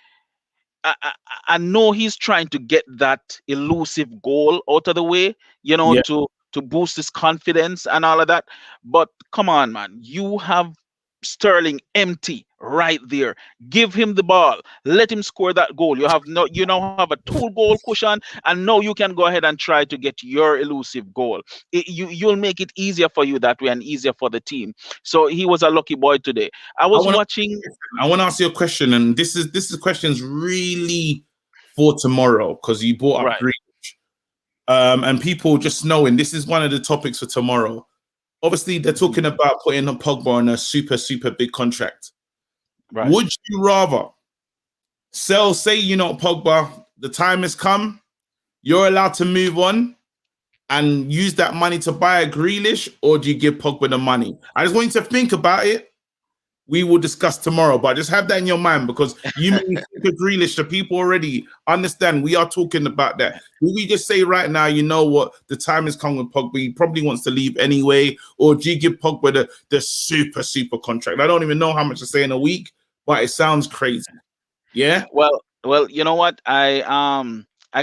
I know he's trying to get that elusive goal out of the way, Yeah. to boost his confidence and all of that. But come on, man, you have Sterling empty right there. Give him the ball. Let him score that goal. You now have a 2-goal cushion, and now you can go ahead and try to get your elusive goal. You'll make it easier for you that way and easier for the team. So he was a lucky boy today. I want to ask you a question, and this is questions really for tomorrow, because you brought up Grealish. And people just knowing this is one of the topics for tomorrow. Obviously, they're talking about putting a Pogba on a super, super big contract. Right. Would you rather say, Pogba, the time has come, you're allowed to move on and use that money to buy a Grealish, or do you give Pogba the money? I just want you to think about it. We will discuss tomorrow, but just have that in your mind, because you may think of Grealish, the people already understand we are talking about that. Do we just say right now, you know what, the time has come with Pogba, he probably wants to leave anyway, or do you give Pogba the super, super contract? I don't even know how much to say in a week, but it sounds crazy. Yeah? Well, you know what? I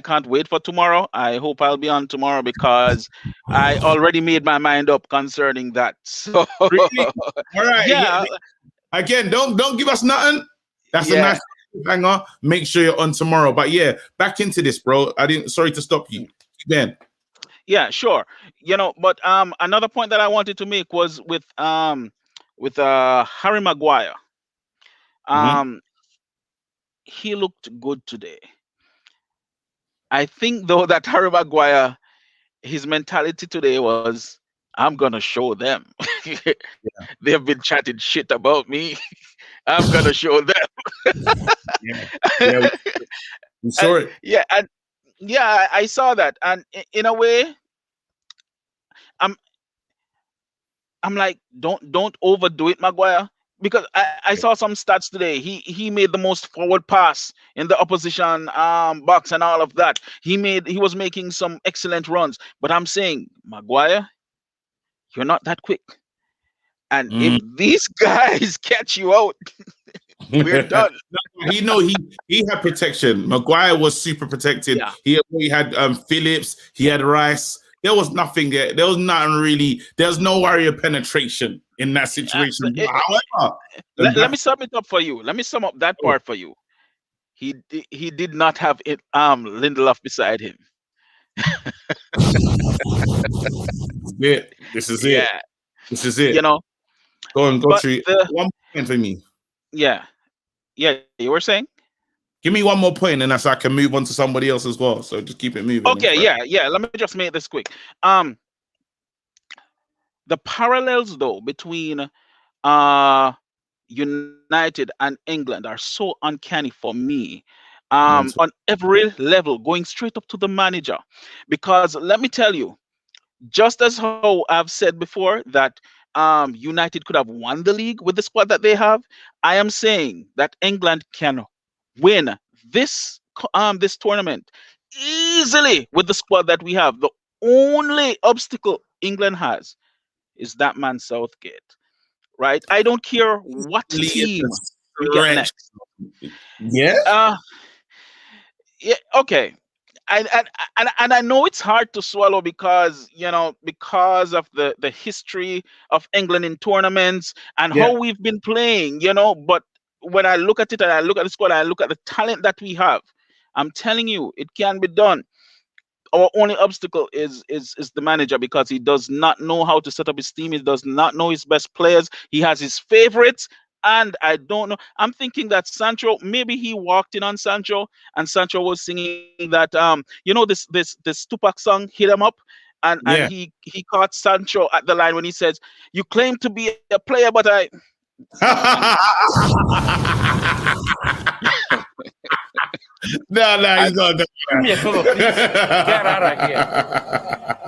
can't wait for tomorrow. I hope I'll be on tomorrow, because I already made my mind up concerning that. So really? All right. Yeah. Again, don't give us nothing. That's a nice hanger. Make sure you're on tomorrow. But yeah, back into this, bro. Sorry to stop you. Ben. Yeah, sure. But another point that I wanted to make was with Harry Maguire. He looked good today. I think though that Harry Maguire, his mentality today was, I'm gonna show them. They've been chatting shit about me. I'm gonna show them. Yeah, yeah, we saw it. Yeah, and yeah, I saw that, and in a way, I'm I'm like, don't overdo it, Maguire, because I saw some stats today. He made the most forward pass in the opposition box and all of that. He was making some excellent runs, but I'm saying, Maguire, you're not that quick, and if these guys catch you out, we're done. He had protection. Maguire was super protected. Yeah. He had Phillips. He had Rice. There was nothing there. There was nothing really. There's no warrior penetration in that situation. However, let me sum it up for you. Let me sum up that part for you. He did not have it Lindelof beside him. This is it. This is it. You know. Go on, go through 1 point for me. Yeah. You were saying? Give me 1 more point, and so I can move on to somebody else as well. So just keep it moving. Okay, yeah. Let me just make this quick. The parallels though between United and England are so uncanny for me. On every level, going straight up to the manager. Because let me tell you, just as how I've said before that United could have won the league with the squad that they have, I am saying that England can win this tournament easily with the squad that we have. The only obstacle England has is that man Southgate, right? I don't care what team we get next. Yeah. Yeah. Okay. And I know it's hard to swallow because because of the history of England in tournaments and how we've been playing, but when I look at it and I look at the squad and I look at the talent that we have, I'm telling you it can be done. Our only obstacle is the manager, because he does not know how to set up his team. He does not know his best players. He has his favorites. And I don't know. I'm thinking that Sancho, maybe he walked in on Sancho, and Sancho was singing that this Tupac song, "Hit 'Em Up," and he caught Sancho at the line when he says, "You claim to be a player, but I." No, he's not. Do me a favor, please. Get out of here.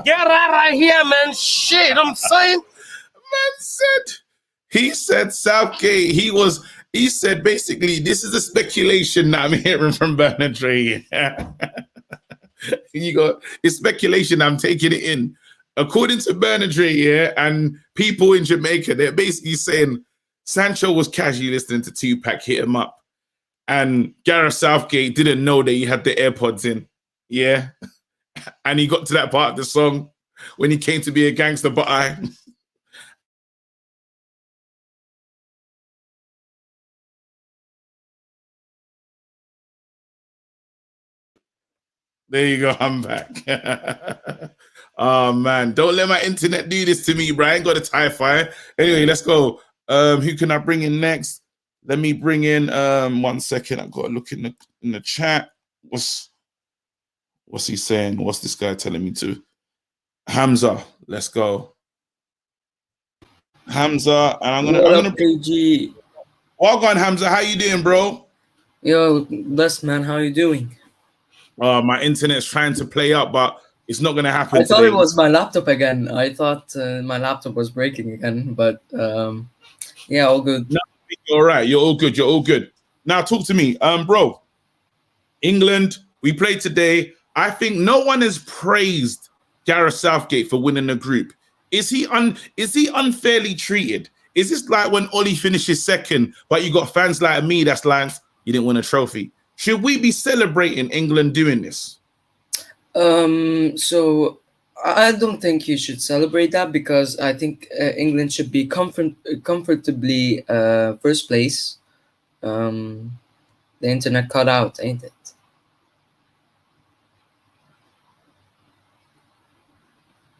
Get out of here, man. Shit, I'm saying. He said Southgate. He said basically this is a speculation that I'm hearing from Bernard Trey. It's speculation. I'm taking it in. According to Bernard Trey, and people in Jamaica, they're basically saying Sancho was casually listening to Tupac, "Hit 'Em Up," and Gareth Southgate didn't know that he had the AirPods in. Yeah, and he got to that part of the song when he came to be a gangster, but I. There you go. I'm back. Oh man, don't let my internet do this to me, bro. I ain't got a Wi-Fi. Anyway, let's go. Who can I bring in next? Let me bring in 1 second. I've got to look in the chat. What's he saying? What's this guy telling me to? Hamza, let's go. Hamza, and I'm gonna KG. Welcome, Hamza. How you doing, bro? Yo, blessed man. How you doing? My internet's trying to play up, but it's not gonna happen. I thought it was my laptop again. I thought my laptop was breaking again, but yeah, all good. No, you're all right. You're all good. You're all good. Now talk to me, bro. England, we played today. I think no one has praised Gareth Southgate for winning the group. Is he unfairly treated? Is this like when Ollie finishes second, but you got fans like me that's like, you didn't win a trophy? Should we be celebrating England doing this? So I don't think you should celebrate that, because I think England should be comfortably first place. The internet cut out, ain't it?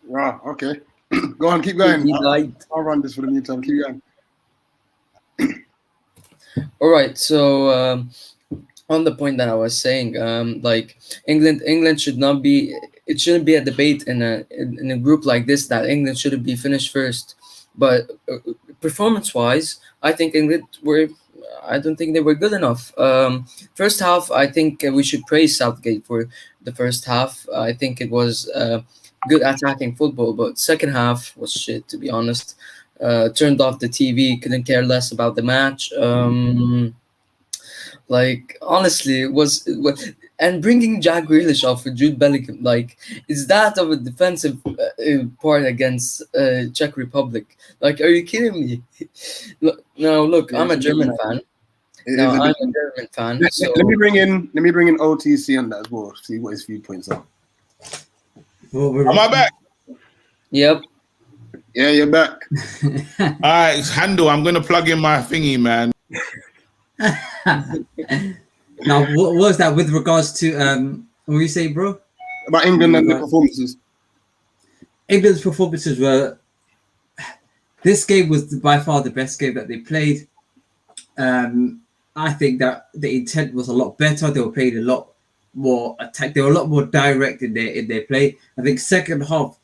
Right, okay. Go on, keep going. I'll run this for the meantime. Keep going. All right, so on the point that I was saying, like England should not be. It shouldn't be a debate in a group like this that England shouldn't be finished first. But performance-wise, I think England were. I don't think they were good enough. First half, I think we should praise Southgate for the first half. I think it was good attacking football, but second half was shit, to be honest. Turned off the TV, couldn't care less about the match. Like honestly, and bringing Jack Grealish off for Jude Bellingham, like, is that of a defensive part against Czech Republic? Like, are you kidding me? Look, I'm a German fan. No, I'm a German fan. So Let me bring in OTC on that as well. See what his viewpoints are. Am I back? Yep. Yeah, you're back. All right, Handle. I'm gonna plug in my thingy, man. Now, what was that with regards to what were you saying, bro? About England and the performances. England's performances were. This game was by far the best game that they played. I think that the intent was a lot better. They were playing a lot more attack. They were a lot more direct in their play. I think second half,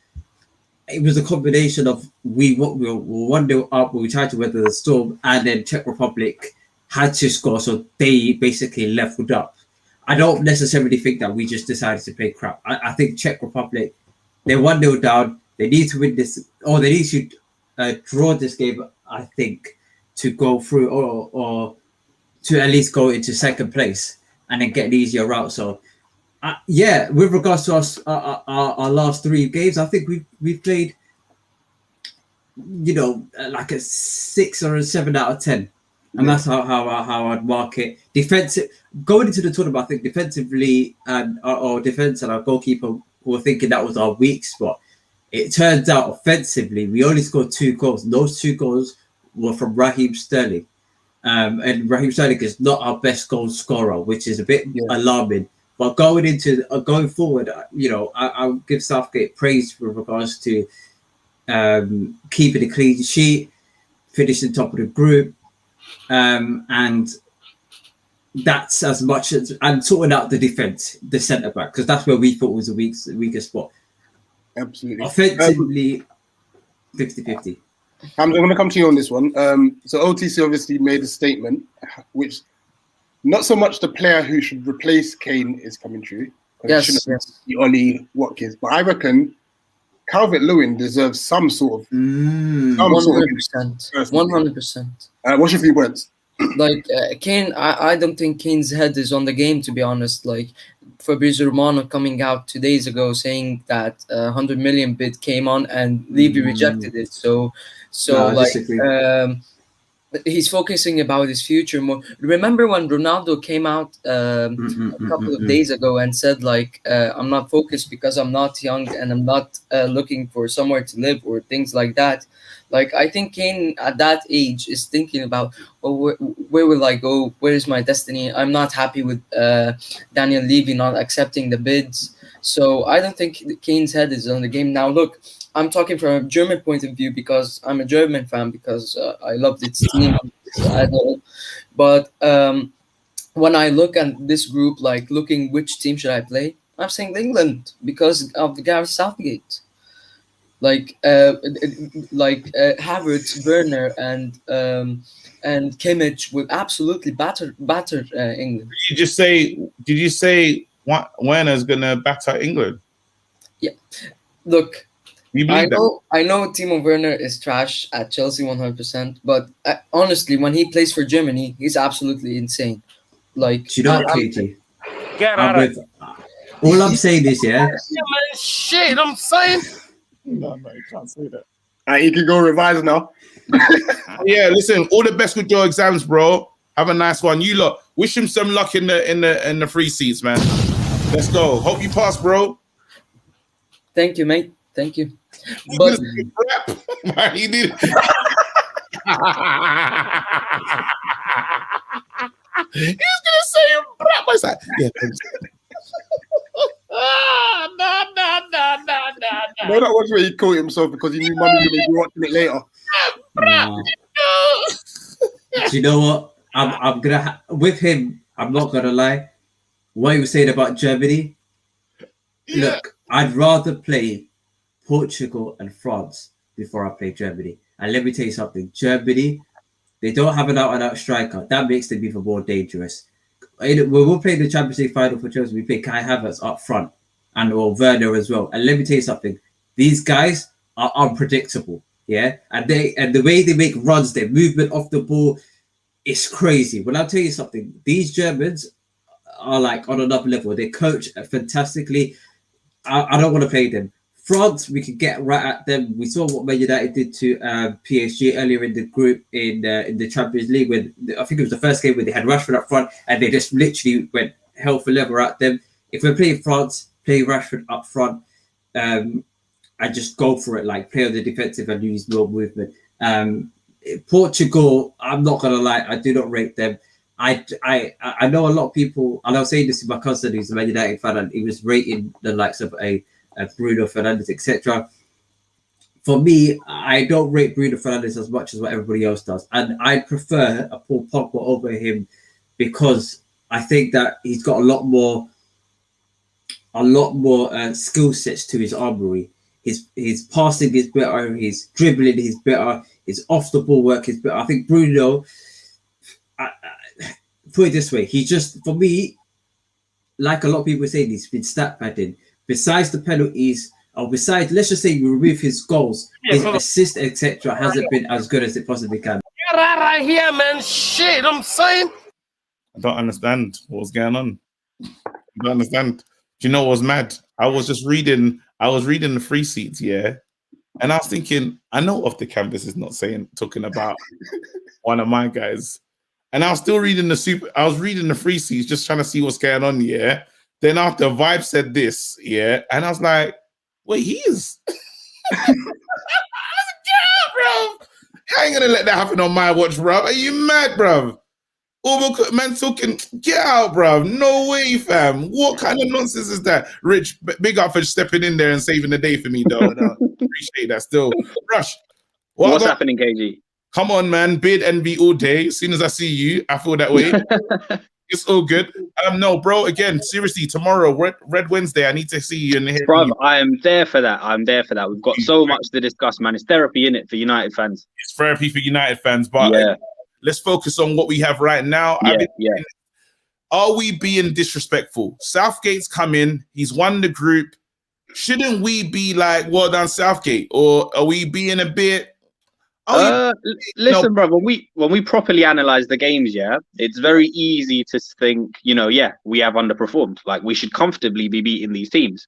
it was a combination of we were 1-0 up, we tried to weather the storm, and then Czech Republic had to score, so they basically leveled up. I don't necessarily think that we just decided to play crap. I think Czech Republic, they're 1-0 down. They need to win this, or they need to draw this game, I think, to go through or to at least go into second place and then get an easier route. So, yeah, with regards to our last three games, I think we've played, like a 6 or a 7 out of 10. And that's how I'd mark it. Defensive, going into the tournament, I think defensively and our defense and our goalkeeper were thinking that was our weak spot. It turns out offensively, we only scored 2 goals. And those 2 goals were from Raheem Sterling. And Raheem Sterling is not our best goal scorer, which is a bit alarming. But going forward, I'll give Southgate praise with regards to keeping a clean sheet, finishing top of the group. And that's as much as and sorting out the defense, the centre back, because that's where we thought was the weakest spot. Absolutely. Offensively, 50-50. I'm going to come to you on this one. So OTC obviously made a statement, which not so much the player who should replace Kane is coming true. Yes. Ollie Watkins, but I reckon Calvert-Lewin deserves some sort of 100%. 100%. What's your viewpoints? Like Kane, I don't think Kane's head is on the game, to be honest. Like Fabrizio Romano coming out 2 days ago saying that 100 million bid came on and Levy rejected it. So he's focusing about his future more. Remember when Ronaldo came out a couple of days ago and said like, I'm not focused because I'm not young and I'm not looking for somewhere to live or things like that. Like, I think Kane at that age is thinking about, where will I go? Where is my destiny? I'm not happy with Daniel Levy not accepting the bids. So I don't think Kane's head is on the game. Now, look, I'm talking from a German point of view because I'm a German fan because I love this team. But when I look at this group, like looking which team should I play, I'm saying England because of Gareth Southgate. Like Havertz, Werner, and Kimmich will absolutely batter England. Did you say Werner's gonna batter England? Yeah. Look, I know Timo Werner is trash at Chelsea 100%, but honestly, when he plays for Germany, he's absolutely insane. Like, KG? Get out of here. All I'm saying is, Shit, I'm saying. No, you can't say that. You can go revise now. Yeah, listen, all the best with your exams, bro. Have a nice one. You lot, wish him some luck in the free seats, man. Let's go. Hope you pass, bro. Thank you, mate. Thank you. But he did. He's gonna say rap. I said, yeah. No, that was where he caught himself because he knew Mummy was going to be watching it later. Do you know what? I'm gonna with him. I'm not gonna lie. What you were saying about Germany, look, I'd rather play Portugal and France before I play Germany. And let me tell you something, Germany, they don't have an out-and-out striker. That makes them even more dangerous. When we'll play the Champions League final for Chelsea, we play Kai Havertz up front and or Werner as well. And let me tell you something, these guys are unpredictable. Yeah, and the way they make runs, their movement off the ball is crazy. But I'll tell you something, these Germans are like on another level. They coach fantastically. I don't want to play them. France, we could get right at them. We saw what Man United did to PSG earlier in the group in the Champions League, when I think it was the first game where they had Rashford up front and they just literally went hell for leather at them. If we're playing France, play Rashford up front, and just go for it, like play on the defensive and use more movement. Portugal, I'm not gonna lie, I do not rate them. I know a lot of people, and I was saying this to my cousin who's a Man United fan, and he was rating the likes of a Bruno Fernandes, etc. For me, I don't rate Bruno Fernandes as much as what everybody else does, and I prefer a Paul Pogba over him because I think that he's got a lot more skill sets to his armory. His passing is better, his dribbling is better, his off the ball work is better. I think Bruno, put it this way, he just, for me, like a lot of people saying, he's been stat padding. Besides the penalties, or besides, let's just say we remove his goals, his assist, etc., hasn't been as good as it possibly can. Get out of here, man. Shit, I'm saying. I don't understand what's going on. I don't understand. Do you know what was mad? I was reading the free seats, yeah, and I was thinking, I know off the campus is not talking about one of my guys, and I was still reading the free seats, just trying to see what's going on, yeah. Then after Vibe said this, yeah, and I was like, wait, he is. I was like, yeah, bro. I ain't gonna let that happen on my watch, bro. Are you mad, bro? Man talking, get out, bro. No way, fam. What kind of nonsense is that? Rich, big up for stepping in there and saving the day for me, though. Appreciate that still. Rush. What's happening, KG? Come on, man. Bid envy all day. As soon as I see you, I feel that way. It's all good. No, bro, again, seriously, tomorrow, Red Wednesday, I need to see you in here. Bro, I am there for that. We've got so much to discuss, man. It's therapy, in it, for United fans. It's therapy for United fans, but yeah. Let's focus on what we have right now. Yeah. Are we being disrespectful? Southgate's come in. He's won the group. Shouldn't we be like, well done, Southgate? Or are we being a bit... Listen, bro, when we properly analyze the games, yeah, it's very easy to think, yeah, we have underperformed. Like, we should comfortably be beating these teams.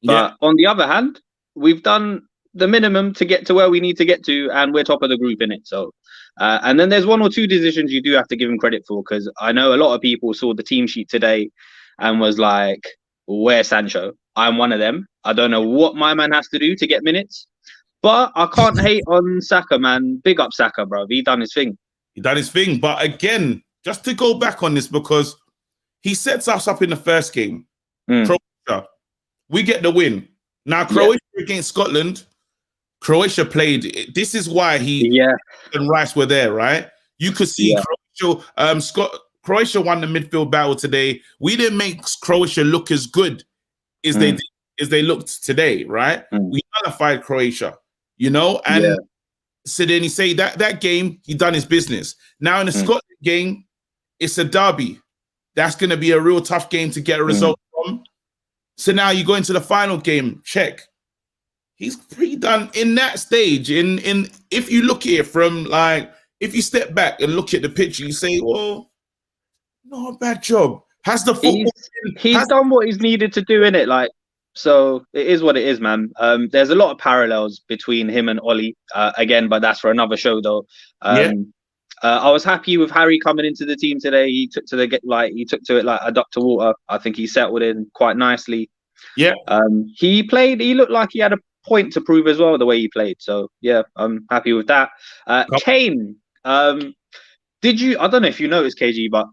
But on the other hand, we've done the minimum to get to where we need to get to, and we're top of the group in it. So, and then there's one or two decisions you do have to give him credit for, because I know a lot of people saw the team sheet today and was like, where's Sancho? I'm one of them. I don't know what my man has to do to get minutes. But I can't hate on Saka, man. Big up Saka, bro. He done his thing. But again, just to go back on this, because he sets us up in the first game. Croatia, we get the win. Now, Croatia against Scotland, Croatia played. This is why he and Rice were there, right? You could see Croatia won the midfield battle today. We didn't make Croatia look as good as they looked today, right? We nullified Croatia. And so then he say that game, he done his business. Now in the Scotland game, it's a derby. That's going to be a real tough game to get a result from. So now you go into the final game, Czech. He's pretty done in that stage. In if you look at it from if you step back and look at the picture, you say, well, not a bad job. Has the football he's done what he's needed to do in it, So it is what it is, man. There's a lot of parallels between him and Ollie, again, but that's for another show, though. I was happy with Harry coming into the team today. He took to it like a duck to water. I think he settled in quite nicely. Yeah. He looked like he had a point to prove as well, the way he played. So yeah, I'm happy with that. Kane, I don't know if you noticed, KG, but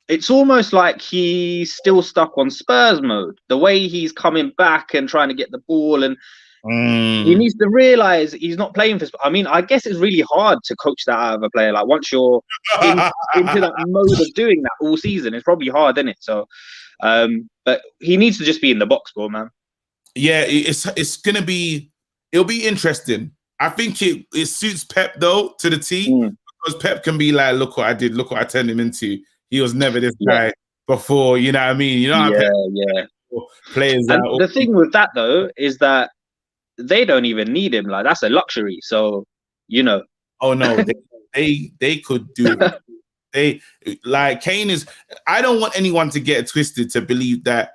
it's almost like he's still stuck on Spurs mode. The way he's coming back and trying to get the ball, and He needs to realize he's not playing for. I mean, I guess it's really hard to coach that out of a player. Like once you're into that mode of doing that all season, it's probably hard, isn't it? So, but he needs to just be in the box score, man. Yeah, it'll be interesting. I think it suits Pep though to the T because Pep can be like, look what I did, look what I turned him into. He was never this guy before, you know what I mean? You know, players. And the thing with that though is that they don't even need him. Like that's a luxury. So, you know. Oh no, they could do it. They like Kane is. I don't want anyone to get it twisted to believe that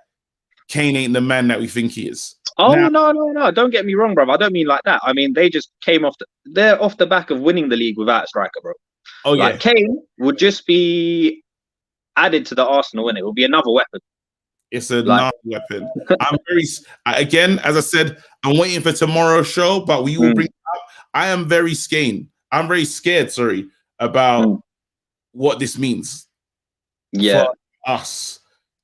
Kane ain't the man that we think he is. Oh no! Don't get me wrong, bro. I don't mean like that. I mean they just came off. They're off the back of winning the league without a striker, bro. Oh yeah. Like Kane would just be added to the Arsenal, and it will be another weapon. It's another weapon. I'm again, as I said, I'm waiting for tomorrow's show, but we will bring it up. I am very scared. I'm very scared, about what this means. Yeah. For us.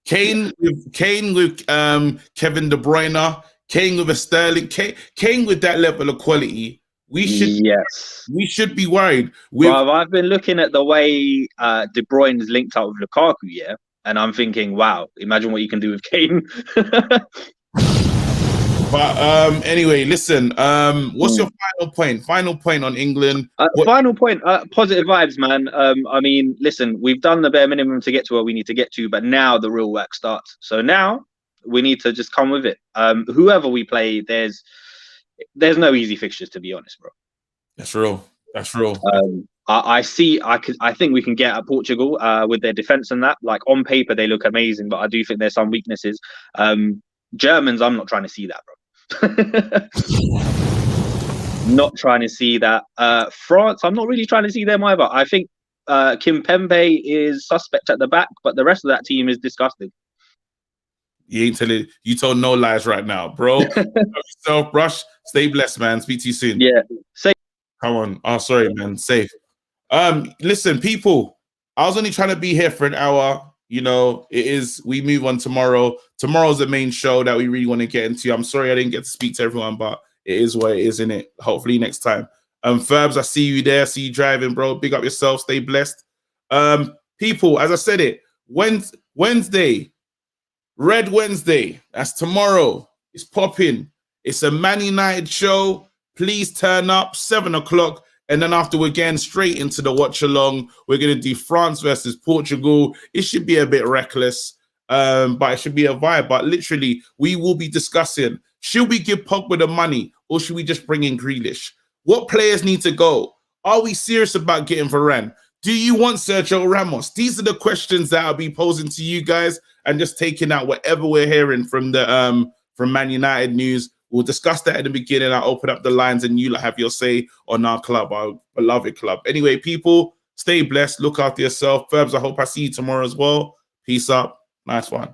Kane with Kevin De Bruyne, Kane with a Sterling, Kane with that level of quality. We should be worried. Bro, I've been looking at the way De Bruyne is linked up with Lukaku, and I'm thinking, wow, imagine what you can do with Kane. But anyway, listen. What's your final point? Final point on England. Final point. Positive vibes, man. I mean, listen, we've done the bare minimum to get to where we need to get to, but now the real work starts. So now we need to just come with it. Whoever we play, there's no easy fixtures, to be honest, bro. That's real. That's real. I think we can get at Portugal with their defense and that. Like on paper, they look amazing, but I do think there's some weaknesses. Germans, I'm not trying to see that, bro. Not trying to see that. France, I'm not really trying to see them either. I think Kimpembe is suspect at the back, but the rest of that team is disgusting. You told no lies right now, bro. Yourself, Brush. Stay blessed, man. Speak to you soon. Yeah. Safe. Come on. Oh, sorry, man. Safe. Listen, people. I was only trying to be here for an hour. You know, we move on tomorrow. Tomorrow's the main show that we really want to get into. I'm sorry I didn't get to speak to everyone, but it is what it is, innit? Hopefully next time. Ferbs, I see you there. See you driving, bro. Big up yourself. Stay blessed. People, as I said it, Wednesday, Red Wednesday. That's tomorrow. It's popping. It's a Man United show. Please turn up, 7 o'clock. And then after we're getting straight into the watch along, we're going to do France versus Portugal. It should be a bit reckless, but it should be a vibe. But literally, we will be discussing, should we give Pogba the money or should we just bring in Grealish? What players need to go? Are we serious about getting Varane? Do you want Sergio Ramos? These are the questions that I'll be posing to you guys and just taking out whatever we're hearing from the from Man United news. We'll discuss that at the beginning. I'll open up the lines and you'll have your say on our club, our beloved club. Anyway, people, stay blessed. Look after yourself. Ferbs, I hope I see you tomorrow as well. Peace up. Nice one.